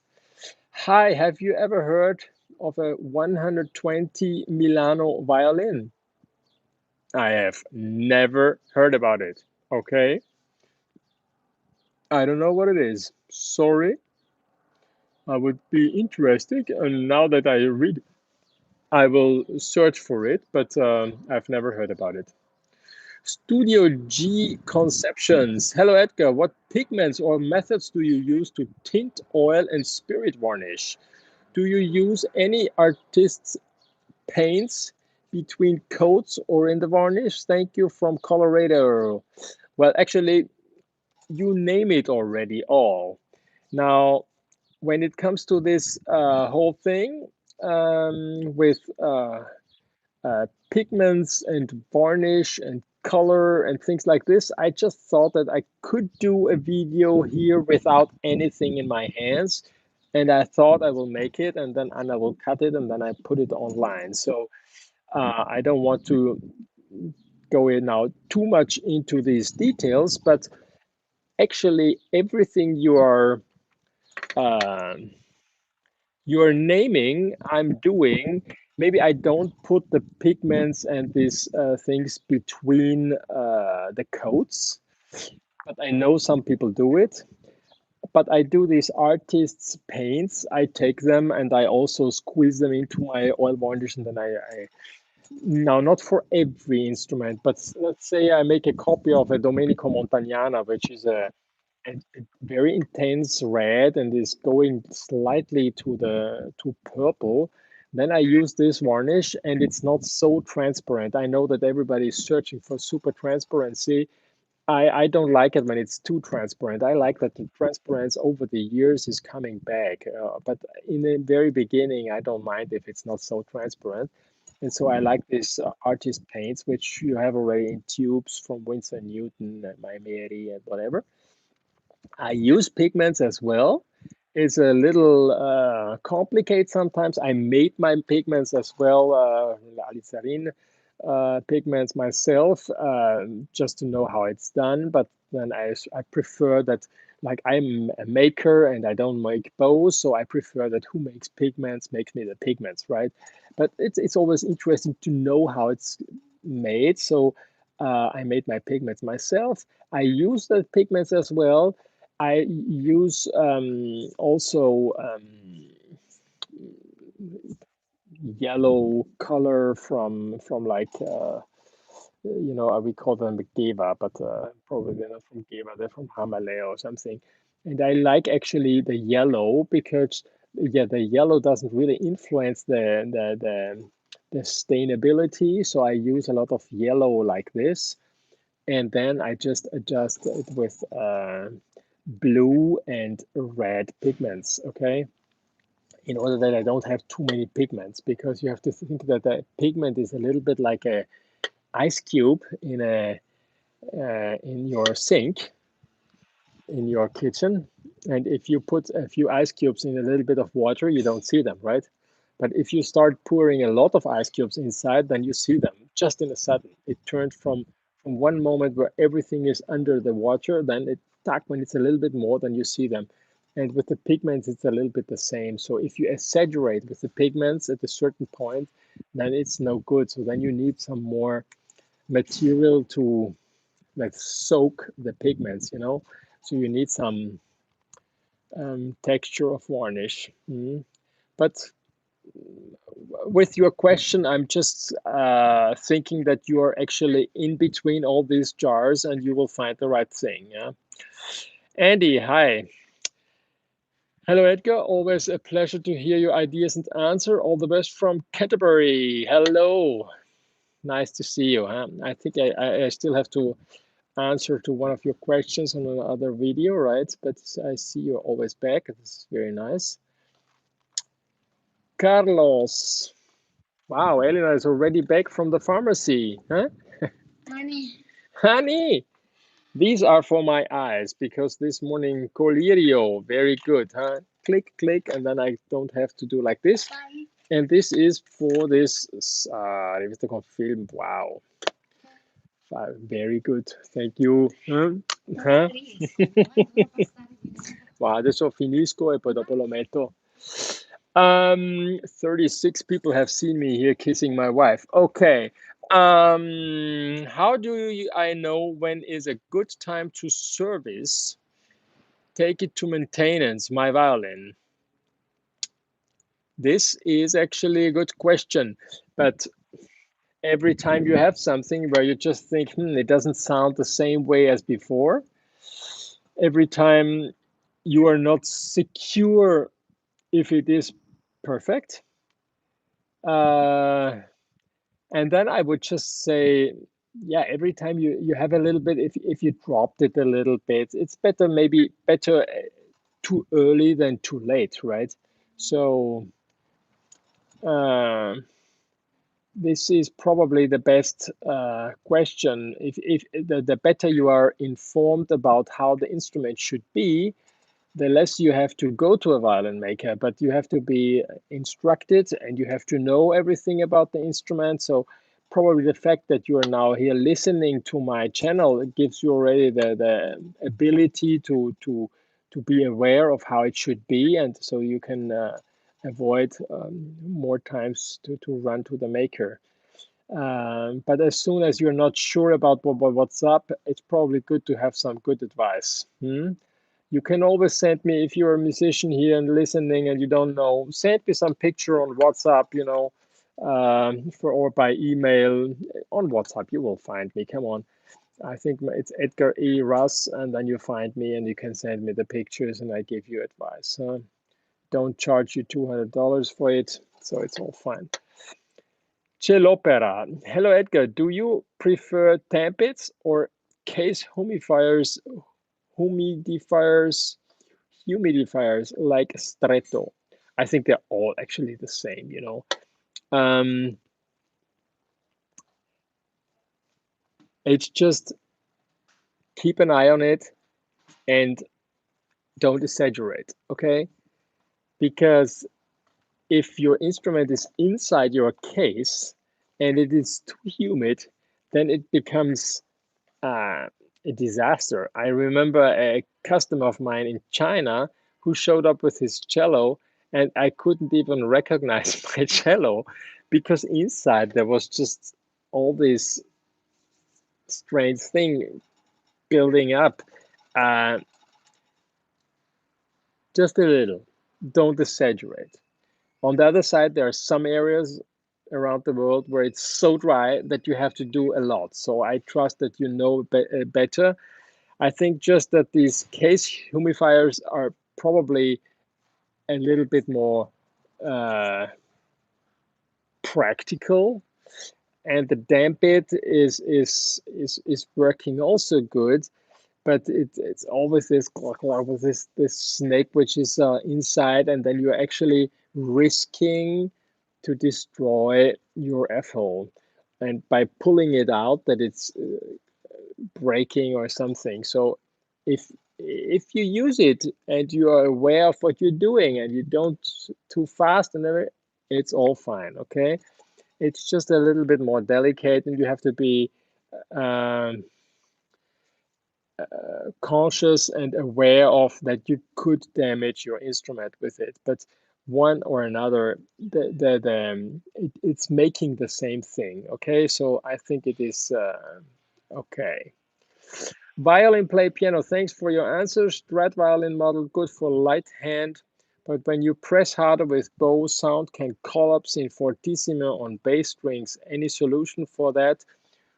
S1: hi, have you ever heard of a 120 Milano violin? I have never heard about it. Okay, I don't know what it is. Sorry. I would be interested, and now that I read, I will search for it, but I've never heard about it. Studio G Conceptions. Hello, Edgar. What pigments or methods do you use to tint, oil, and spirit varnish? Do you use any artist's paints between coats or in the varnish? Thank you from Colorado. Well, actually, you name it already all. Now, when it comes to this whole thing with pigments and varnish and color and things like this, I just thought that I could do a video here without anything in my hands. And I thought I will make it, and then Anna will cut it, and then I put it online. So I don't want to go in now too much into these details, but actually everything you are naming, I'm doing. Maybe I don't put the pigments and these things between the coats, but I know some people do it. But I do these artists' paints. I take them and I also squeeze them into my oil varnish, and then I now, not for every instrument, but let's say I make a copy of a Domenico Montagnana, which is a very intense red and is going slightly to purple. Then I use this varnish, and it's not so transparent. I know that everybody is searching for super transparency. I don't like it when it's too transparent. I like that the transparency over the years is coming back. But in the very beginning, I don't mind if it's not so transparent. And so I like these artist paints, which you have already in tubes from Winsor Newton and Maimeri and whatever. I use pigments as well. It's a little complicated sometimes. I made my pigments as well, alizarin pigments myself, just to know how it's done. But then I prefer that, like I'm a maker and I don't make bows, so I prefer that who makes pigments makes me the pigments, right? But it's always interesting to know how it's made. So I made my pigments myself. I use the pigments as well. I use also yellow color from like we call them the Geva, but probably they're not from Geva. They're from Hamale or something. And I like actually the yellow because yeah, the yellow doesn't really influence the stainability. So I use a lot of yellow like this, and then I just adjust it with blue and red pigments. Okay, in order that I don't have too many pigments, because you have to think that the pigment is a little bit like a ice cube in your sink in your kitchen. And if you put a few ice cubes in a little bit of water, you don't see them, right? But if you start pouring a lot of ice cubes inside, then you see them just in a sudden. It turned from one moment where everything is under the water, then when it's a little bit more, then you see them. And with the pigments, it's a little bit the same. So if you exaggerate with the pigments at a certain point, then it's no good. So then you need some more material to like soak the pigments, you know. So you need some texture of varnish. But with your question, I'm just thinking that you are actually in between all these jars and you will find the right thing. Yeah. Andy, hi. Hello, Edgar. Always a pleasure to hear your ideas and answer. All the best from Canterbury. Hello. Nice to see you. Huh? I think I still have to answer to one of your questions on another video, right? But I see you're always back. This is very nice. Carlos. Wow, Elena is already back from the pharmacy, huh?
S2: Honey.
S1: Honey, these are for my eyes because this morning Colirio, very good, huh? Click, click, and then I don't have to do like this. And this is for this, rivista con film, wow. Very good, thank you. Huh? Wow, adesso finisco e poi dopo lo metto. 36 people have seen me here kissing my wife. Okay. How do I know when is a good time to service? Take it to maintenance, my violin. This is actually a good question, but every time you have something where you just think, it doesn't sound the same way as before, every time you are not secure if it is perfect. And then I would just say, yeah, every time you have a little bit, if you dropped it a little bit, it's maybe better too early than too late, right? So this is probably the best question. If the better you are informed about how the instrument should be, the less you have to go to a violin maker, but you have to be instructed and you have to know everything about the instrument. So probably the fact that you are now here listening to my channel, it gives you already the ability to be aware of how it should be, and so you can avoid more times to run to the maker. But as soon as you're not sure about what's up, it's probably good to have some good advice. You can always send me, if you're a musician here and listening and you don't know, send me some picture on WhatsApp, or by email. On WhatsApp, you will find me. Come on. I think it's Edgar E. Russ, and then you find me and you can send me the pictures and I give you advice. Don't charge you $200 for it, so it's all fine. Celopera. Hello, Edgar. Do you prefer Dampits or case humidifiers, like Stretto? I think they're all actually the same, you know. It's just keep an eye on it and don't exaggerate, okay? Because if your instrument is inside your case and it is too humid, then it becomes a disaster. I remember a customer of mine in China who showed up with his cello, and I couldn't even recognize my cello because inside there was just all this strange thing building up. Uh, just a little. Don't exaggerate. On the other side, there are some areas around the world where it's so dry that you have to do a lot. So I trust that you know better. I think just that these case humidifiers are probably a little bit more practical, and the Dampit is working also good, but it's always this with this snake which is inside, and then you're actually risking to destroy your f-hole, and by pulling it out that it's breaking or something. So if you use it and you are aware of what you're doing and you don't too fast and everything, it's all fine. Okay, it's just a little bit more delicate, and you have to be um, conscious and aware of that you could damage your instrument with it. But one or another, it's making the same thing. Okay, so I think it is okay. Violin, play piano. Thanks for your answers. Strad violin model, good for light hand. But when you press harder with bow, sound can collapse in fortissimo on bass strings. Any solution for that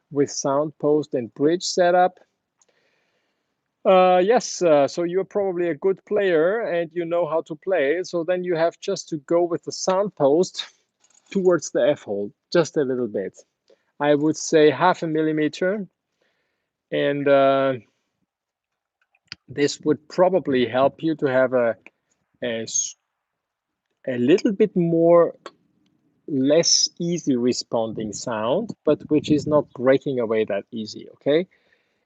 S1: with sound post and bridge setup? Yes, so you're probably a good player and you know how to play. So then you have just to go with the sound post towards the F hole, just a little bit. I would say 0.5 millimeter. And this would probably help you to have a, a little bit more less easy responding sound, but which is not breaking away that easy, okay?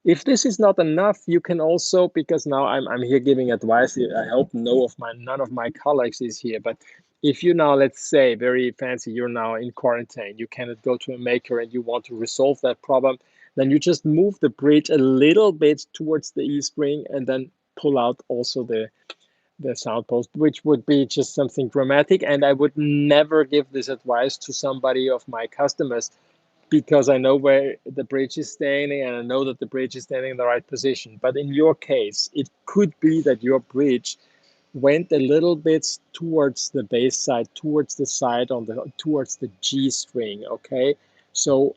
S1: If this is not enough, you can also, because now I'm here giving advice, I hope none of my colleagues is here, but if you now, let's say, very fancy, you're now in quarantine, you cannot go to a maker and you want to resolve that problem, then you just move the bridge a little bit towards the E string and then pull out also the sound post, which would be just something dramatic. And I would never give this advice to somebody of my customers because I know where the bridge is standing and I know that the bridge is standing in the right position. But in your case, it could be that your bridge went a little bit towards the bass side, towards the side towards the G string, okay? So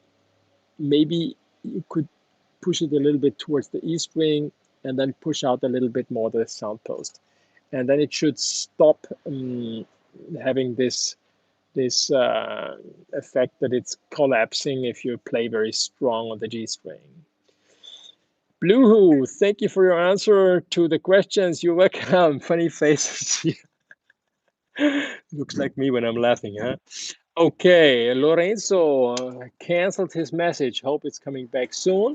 S1: maybe you could push it a little bit towards the E string and then push out a little bit more the sound post. And then it should stop having this effect that it's collapsing if you play very strong on the G string. Bluehoo, thank you for your answer to the questions. You're welcome. Funny faces. Looks like me when I'm laughing, huh? Okay, Lorenzo canceled his message. Hope it's coming back soon.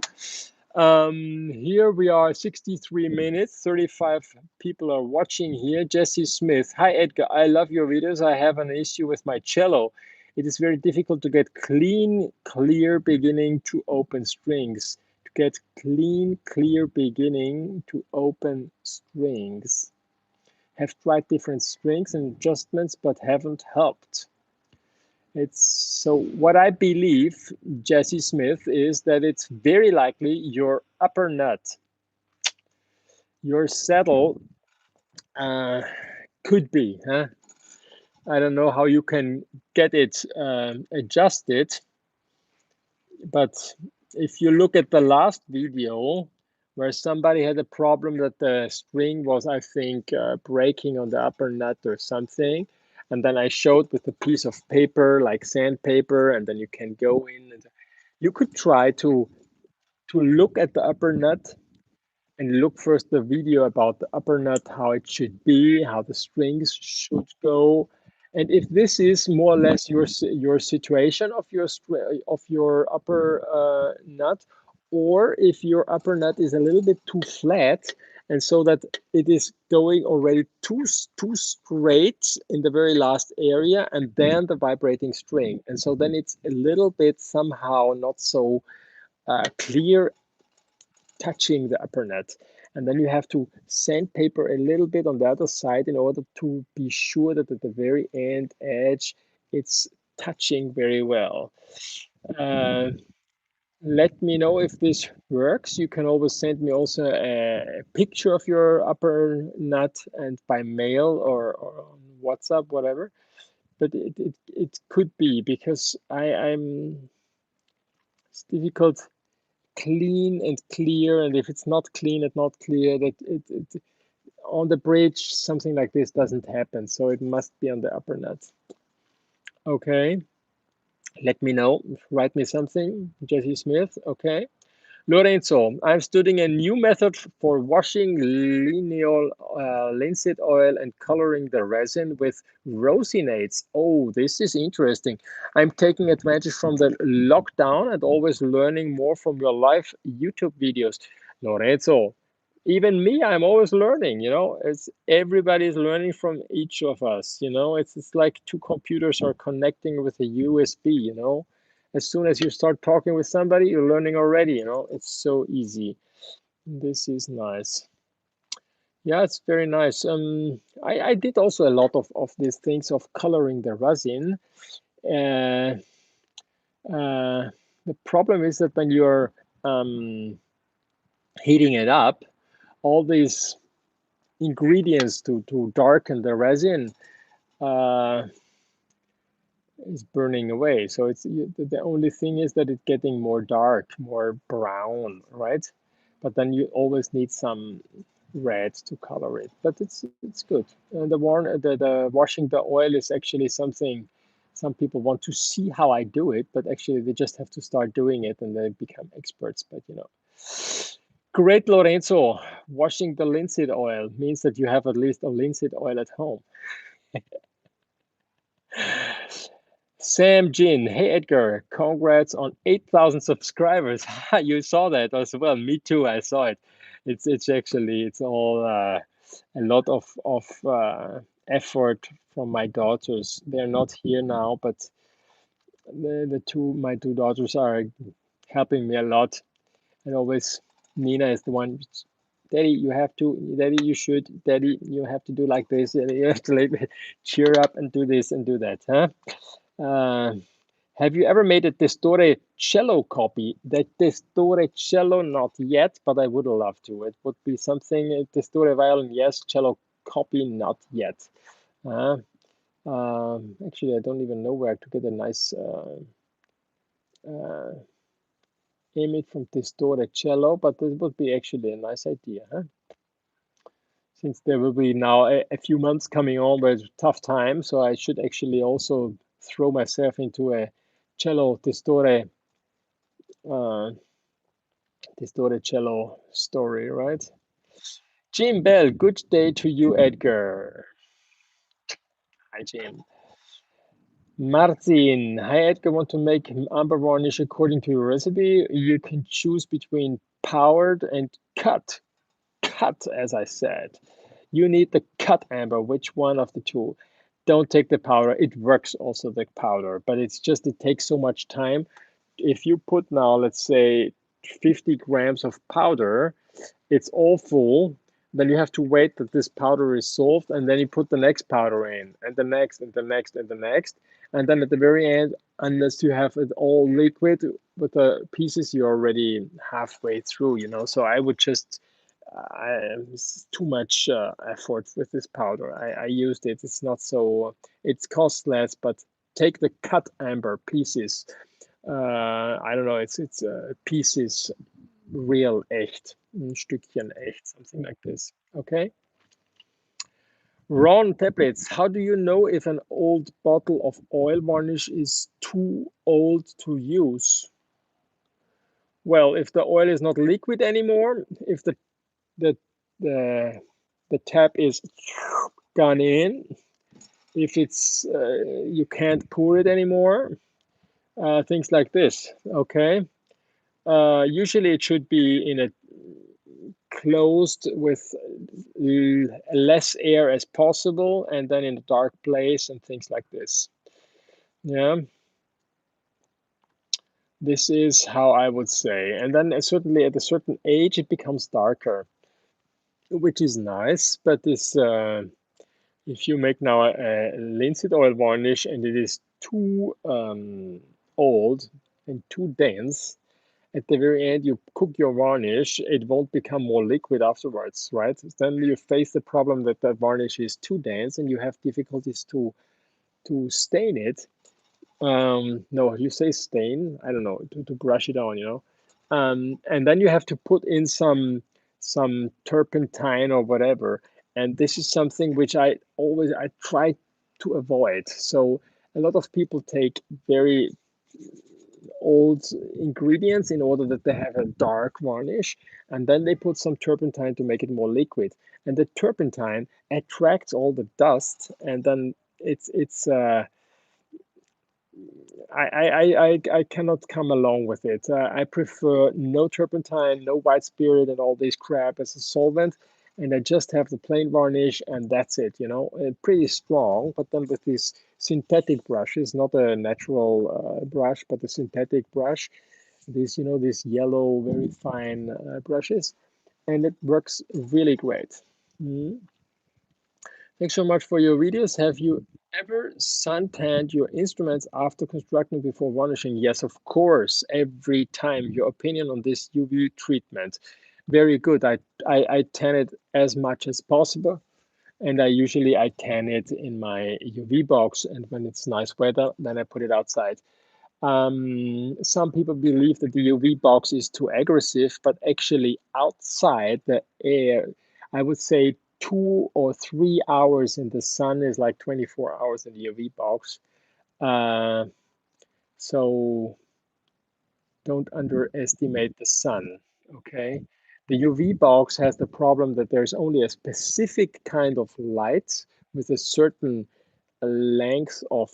S1: Here we are, 63 minutes, 35 people are watching here. Jesse Smith, hi Edgar, I love your videos. I have an issue with my cello. It is very difficult to get clean, clear beginning to open strings. To get clean, clear beginning to open strings. Have tried different strings and adjustments, but haven't helped. It's so what I believe, Jesse Smith, is that it's very likely your upper nut, your saddle, could be. Huh? I don't know how you can get it adjusted, but if you look at the last video where somebody had a problem that the string was, I think, breaking on the upper nut or something, and then I showed with a piece of paper, like sandpaper, and then you can go in and you could try to look at the upper nut and look first the video about the upper nut, how it should be, how the strings should go. And if this is more or less your situation of your upper nut, or if your upper nut is a little bit too flat, and so that it is going already too straight in the very last area, and then the vibrating string, and so then it's a little bit somehow not so clear touching the upper nut. And then you have to sandpaper a little bit on the other side in order to be sure that at the very end edge, it's touching very well. Uh, Let me know if this works. You can always send me also a picture of your upper nut and by mail or on WhatsApp, whatever. But it could be because it's difficult clean and clear, and if it's not clean and not clear, that it on the bridge, something like this doesn't happen. So it must be on the upper nuts. Okay, let me know. Write me something, Jesse Smith. Okay. Lorenzo, I'm studying a new method for washing linseed oil and coloring the resin with rosinates. Oh, this is interesting. I'm taking advantage from the lockdown and always learning more from your live YouTube videos. Lorenzo, even me, I'm always learning, it's everybody's learning from each of us, it's like two computers are connecting with a USB, as soon as you start talking with somebody, you're learning already, it's so easy. This is nice. Yeah, it's very nice. I did also a lot of these things of coloring the resin. Uh, the problem is that when you're heating it up, all these ingredients to darken the resin is burning away. So the only thing is that it's getting more dark, more brown, right? But then you always need some red to color it. But it's good. And the washing the oil is actually something some people want to see how I do it, but actually they just have to start doing it and they become experts. But Great, Lorenzo. Washing the linseed oil means that you have at least a linseed oil at home. Sam Jin, hey Edgar, congrats on 8,000 subscribers. You saw that as well. Me too. I saw it. It's all a lot of effort from my daughters. They're not here now, but my two daughters are helping me a lot. And always Nina is the one. Daddy, you have to. Daddy, you should. Daddy, you have to do like this. You have to like, cheer up and do this and do that, huh? Uh, have you ever made a Testore cello copy? The Testore cello, not yet, but I would love to. It would be something, Testore violin, yes, cello copy, not yet. Actually, I don't even know where to get a nice image from Testore cello, but this would be actually a nice idea, huh? Since there will be now a few months coming on where it's tough time, so I should actually also throw myself into a cello Testore cello story, right? Jim Bell, good day to you, Edgar. Hi, Jim. Martin, hi, Edgar. Want to make amber varnish according to your recipe? You can choose between powdered and cut. Cut, as I said. You need the cut amber. Which one of the two? Don't take the powder. It works also, the powder, but it takes so much time. If you put now, let's say, 50 grams of powder, it's all full. Then you have to wait that this powder is solved, and then you put the next powder in, and the next, and the next, and the next. And then at the very end, unless you have it all liquid with the pieces, you're already halfway through, So I would just, it's too much effort with this powder. I used it. It's not so, it costs less, but take the cut amber pieces. I don't know, it's pieces, real echt, ein Stückchen echt, something like this. Okay. Ron Teplitz, how do you know if an old bottle of oil varnish is too old to use? Well, if the oil is not liquid anymore, if the the, the tap is gone in, if it's you can't pour it anymore, things like this. Okay. Usually it should be in a closed with less air as possible, and then in a dark place and things like this. Yeah, this is how I would say. And then certainly at a certain age it becomes darker, which is nice. But this if you make now a linseed oil varnish and it is too old and too dense, at the very end you cook your varnish, it won't become more liquid afterwards, right? Then you face the problem that that varnish is too dense and you have difficulties to stain it. No, you say stain, I don't know, to brush it on, And then you have to put in some turpentine or whatever. And this is something which I try to avoid. So a lot of people take very old ingredients in order that they have a dark varnish, and then they put some turpentine to make it more liquid. And the turpentine attracts all the dust, and then it's I cannot come along with it. I prefer no turpentine, no white spirit, and all this crap as a solvent, and I just have the plain varnish, and that's it. You know, pretty strong. But then with these synthetic brushes, not a natural brush, but a synthetic brush, these these yellow, very fine brushes, and it works really great. Mm. Thanks so much for your videos. Have you ever suntanned your instruments after constructing before varnishing? Yes, of course, every time. Your opinion on this UV treatment? Very good. I tan it as much as possible, and I tan it in my UV box, and when it's nice weather, then I put it outside. Some people believe that the UV box is too aggressive, but actually outside the air, I would say 2 or 3 hours in the sun is like 24 hours in the UV box. Uh, so don't underestimate the sun, okay? The UV box has the problem that there's only a specific kind of light with a certain length of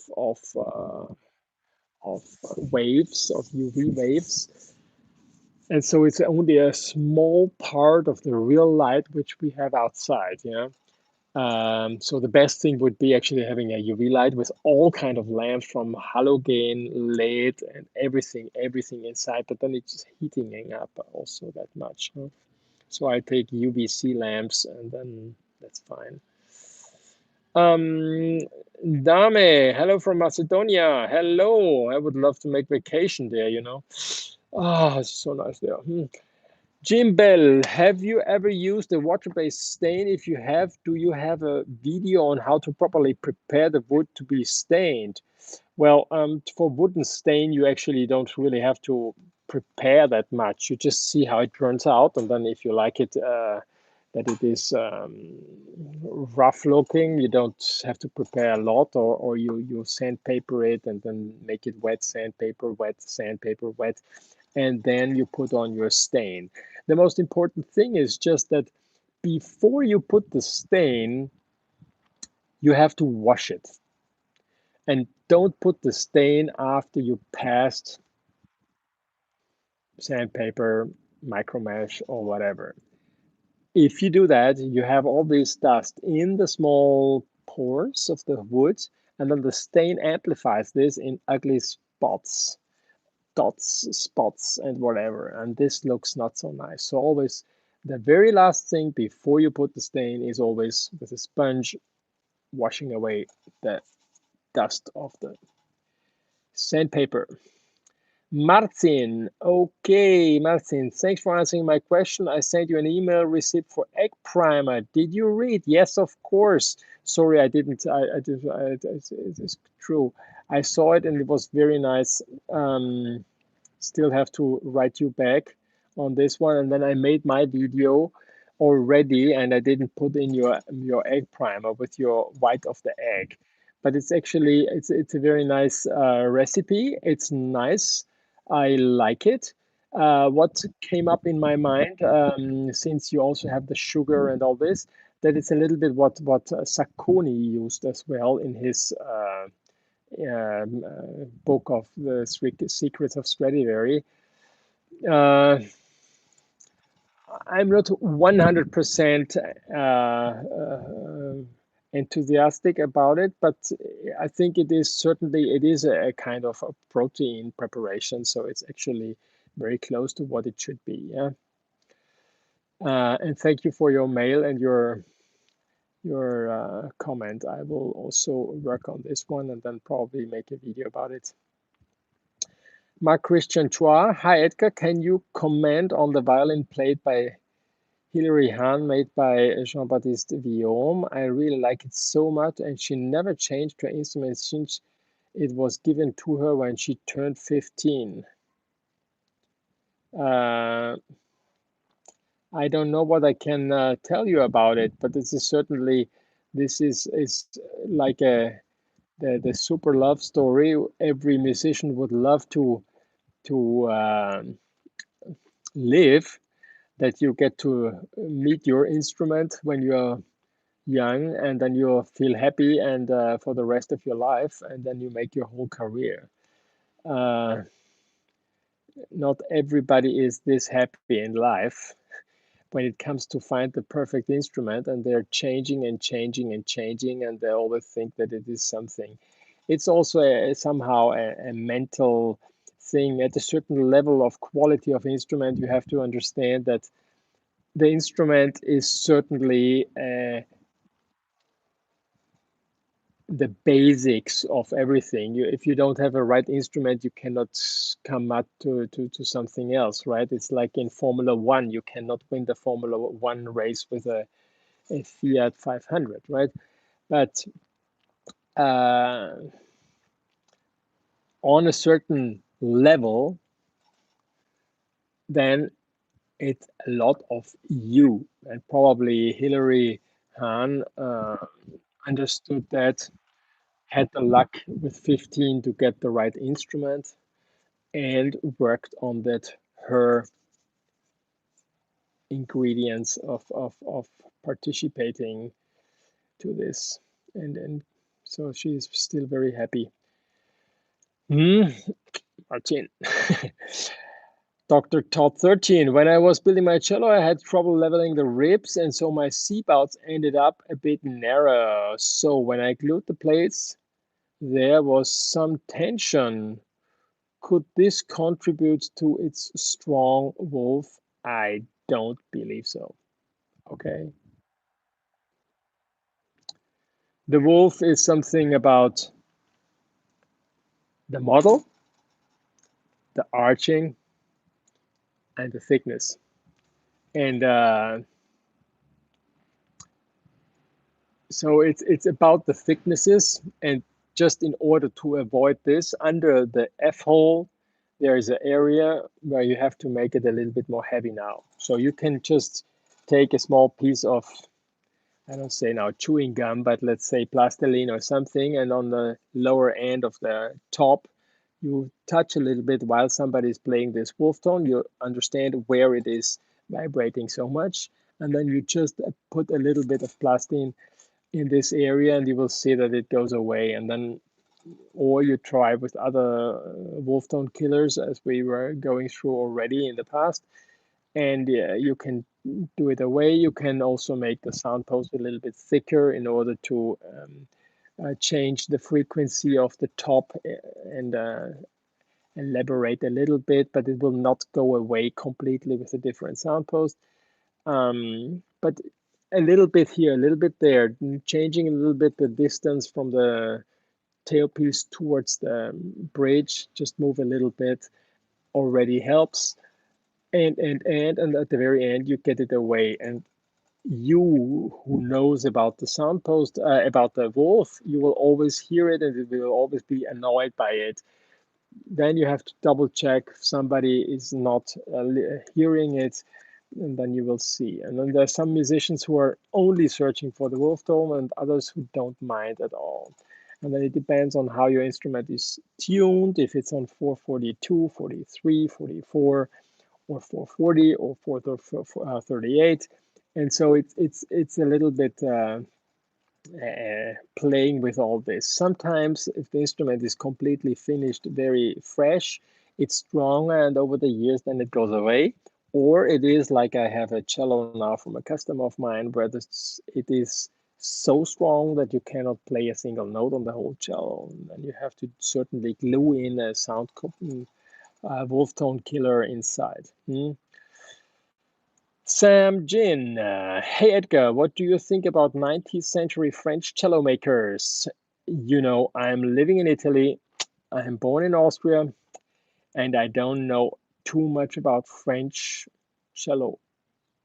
S1: waves, of UV waves. And so it's only a small part of the real light which we have outside, yeah. So the best thing would be actually having a UV light with all kind of lamps from halogen, LED, and everything inside. But then it's heating up also that much. Huh? So I take UVC lamps, and then that's fine. Dame, hello from Macedonia. Hello. I would love to make vacation there, you know. Oh, it's so nice there. Jim Bell, have you ever used a water-based stain? If you have, do you have a video on how to properly prepare the wood to be stained? Well, for wooden stain, you actually don't really have to prepare that much. You just see how it turns out, and then if you like it, that it is rough looking, you don't have to prepare a lot, or you sandpaper it and then make it wet sandpaper, wet, and then you put on your stain. The most important thing is just that before you put the stain, you have to wash it. And don't put the stain after you passed sandpaper, micromesh, or whatever. If you do that, you have all this dust in the small pores of the wood, and then the stain amplifies this in ugly spots, dots, spots, and whatever. And this looks not so nice. So always the very last thing before you put the stain is always with a sponge washing away the dust of the sandpaper. Martin, okay, Martin, thanks for answering my question. I sent you an email receipt for egg primer. Did you read? Yes, of course. Sorry, I didn't. It's true. I saw it and it was very nice. Still have to write you back on this one. And then I made my video already, and I didn't put in your egg primer with your white of the egg. But it's actually it's a very nice recipe. It's nice. I like it. What came up in my mind, since you also have the sugar and all this, that it's a little bit what Sacconi used as well in his book of the Secrets of Stradivari. Uh, I'm not 100% enthusiastic about it, but I think it is a kind of a protein preparation, so it's actually very close to what it should be. Yeah. And thank you for your mail and your comment. I will also work on this one and then probably make a video about it. Mark Christian Chua, hi Edgar, can you comment on the violin played by Hilary Hahn made by Jean-Baptiste Vuillaume? I really like it so much, and she never changed her instrument since it was given to her when she turned 15. I don't know what I can tell you about it, but this is certainly this is like the super love story. Every musician would love to live, that you get to meet your instrument when you're young, and then you feel happy and for the rest of your life, and then you make your whole career. Uh, Not everybody is this happy in life when it comes to find the perfect instrument, and they're changing and changing and changing, and they always think that it is something. It's also somehow a mental thing. At a certain level of quality of instrument, you have to understand that the instrument is certainly the basics of everything. If you don't have a right instrument, you cannot come up to something else, right? It's like in Formula One, you cannot win the Formula One race with a Fiat 500, right? But uh, on a certain level, then it's a lot of you. And probably Hilary Hahn understood that, had the luck with 15 to get the right instrument, and worked on that her ingredients of participating to this. And so she's still very happy. Martin. Dr. Todd 13. When I was building my cello, I had trouble leveling the ribs, and so my C-bouts ended up a bit narrow. So when I glued the plates, there was some tension. Could this contribute to its strong wolf? I don't believe so. Okay. The wolf is something about the model, the arching, and the thickness. And so it's about the thicknesses, and just in order to avoid this, under the F hole, there is an area where you have to make it a little bit more heavy now. So you can just take a small piece of, I don't say now chewing gum, but let's say plastiline or something, and on the lower end of the top, you touch a little bit while somebody is playing this wolf tone. You understand where it is vibrating so much, and then you just put a little bit of plastin in this area, and you will see that it goes away. And then, or you try with other wolf tone killers, as we were going through already in the past, and you can do it away. You can also make the sound post a little bit thicker in order to change the frequency of the top and elaborate a little bit, but it will not go away completely with a different sound post. But a little bit here, a little bit there, changing a little bit the distance from the tailpiece towards the bridge, just move a little bit, already helps. And at the very end, you get it away. And you who knows about the sound post, about the wolf, you will always hear it, and it will always be annoyed by it. Then you have to double check if somebody is not hearing it, and then you will see. And then there's some musicians who are only searching for the wolf tone, and others who don't mind at all. And then it depends on how your instrument is tuned, if it's on 442, 43, 44, or 440 or 438. And so it's a little bit playing with all this. Sometimes if the instrument is completely finished, very fresh, it's strong, and over the years then it goes away. Or it is like I have a cello now from a customer of mine, where it is so strong that you cannot play a single note on the whole cello, and you have to certainly glue in a sound wolf tone killer inside. Sam Jin, hey Edgar, what do you think about 19th century French cello makers? You know, I'm living in Italy, I'm born in Austria, and I don't know too much about French cello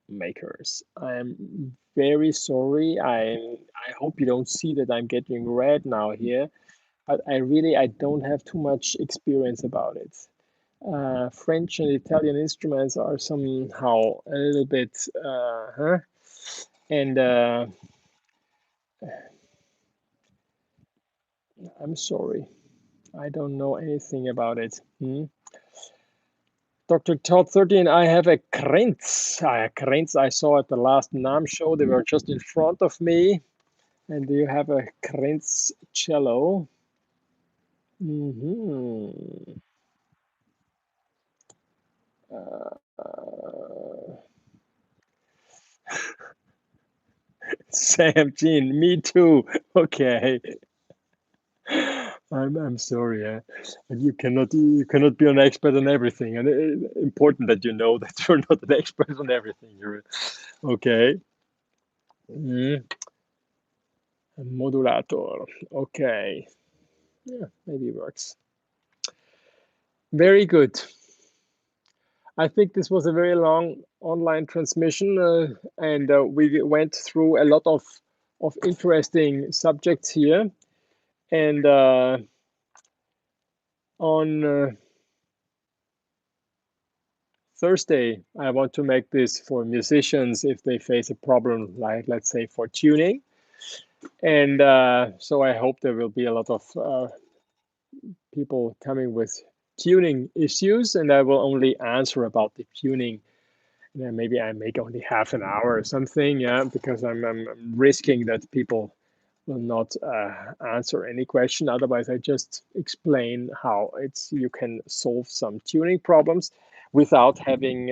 S1: makers. I'm very sorry. I hope you don't see that I'm getting red now here, but I don't have too much experience about it. French and Italian instruments are somehow a little bit, and I'm sorry, I don't know anything about it. Dr. Todd 13, I have a Krenz. Krenz I saw at the last NAMM show. They were just in front of me. And you have a Krenz cello. Sam Jean, me too. Okay. I'm sorry, and you cannot be an expert on everything, and important that you know that you're not an expert on everything. You're okay. Modulator. Okay. Yeah, maybe it works. Very good. I think this was a very long online transmission, and we went through a lot of interesting subjects here. And on Thursday, I want to make this for musicians if they face a problem, like let's say for tuning. And so I hope there will be a lot of people coming with tuning issues, and I will only answer about the tuning. Yeah, maybe I make only half an hour or something, yeah, because I'm risking that people will not answer any question. Otherwise, I just explain how you can solve some tuning problems without having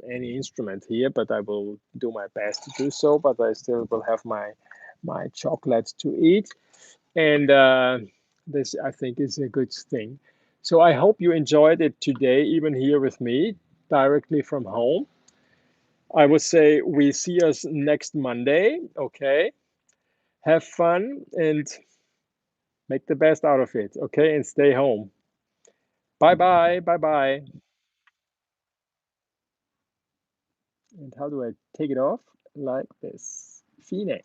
S1: any instrument here. But I will do my best to do so. But I still will have my chocolate to eat, and this I think is a good thing. So I hope you enjoyed it today, even here with me, directly from home. I would say we see us next Monday. Okay. Have fun and make the best out of it. Okay. And stay home. Bye bye. Bye bye. And how do I take it off? Like this. Fine.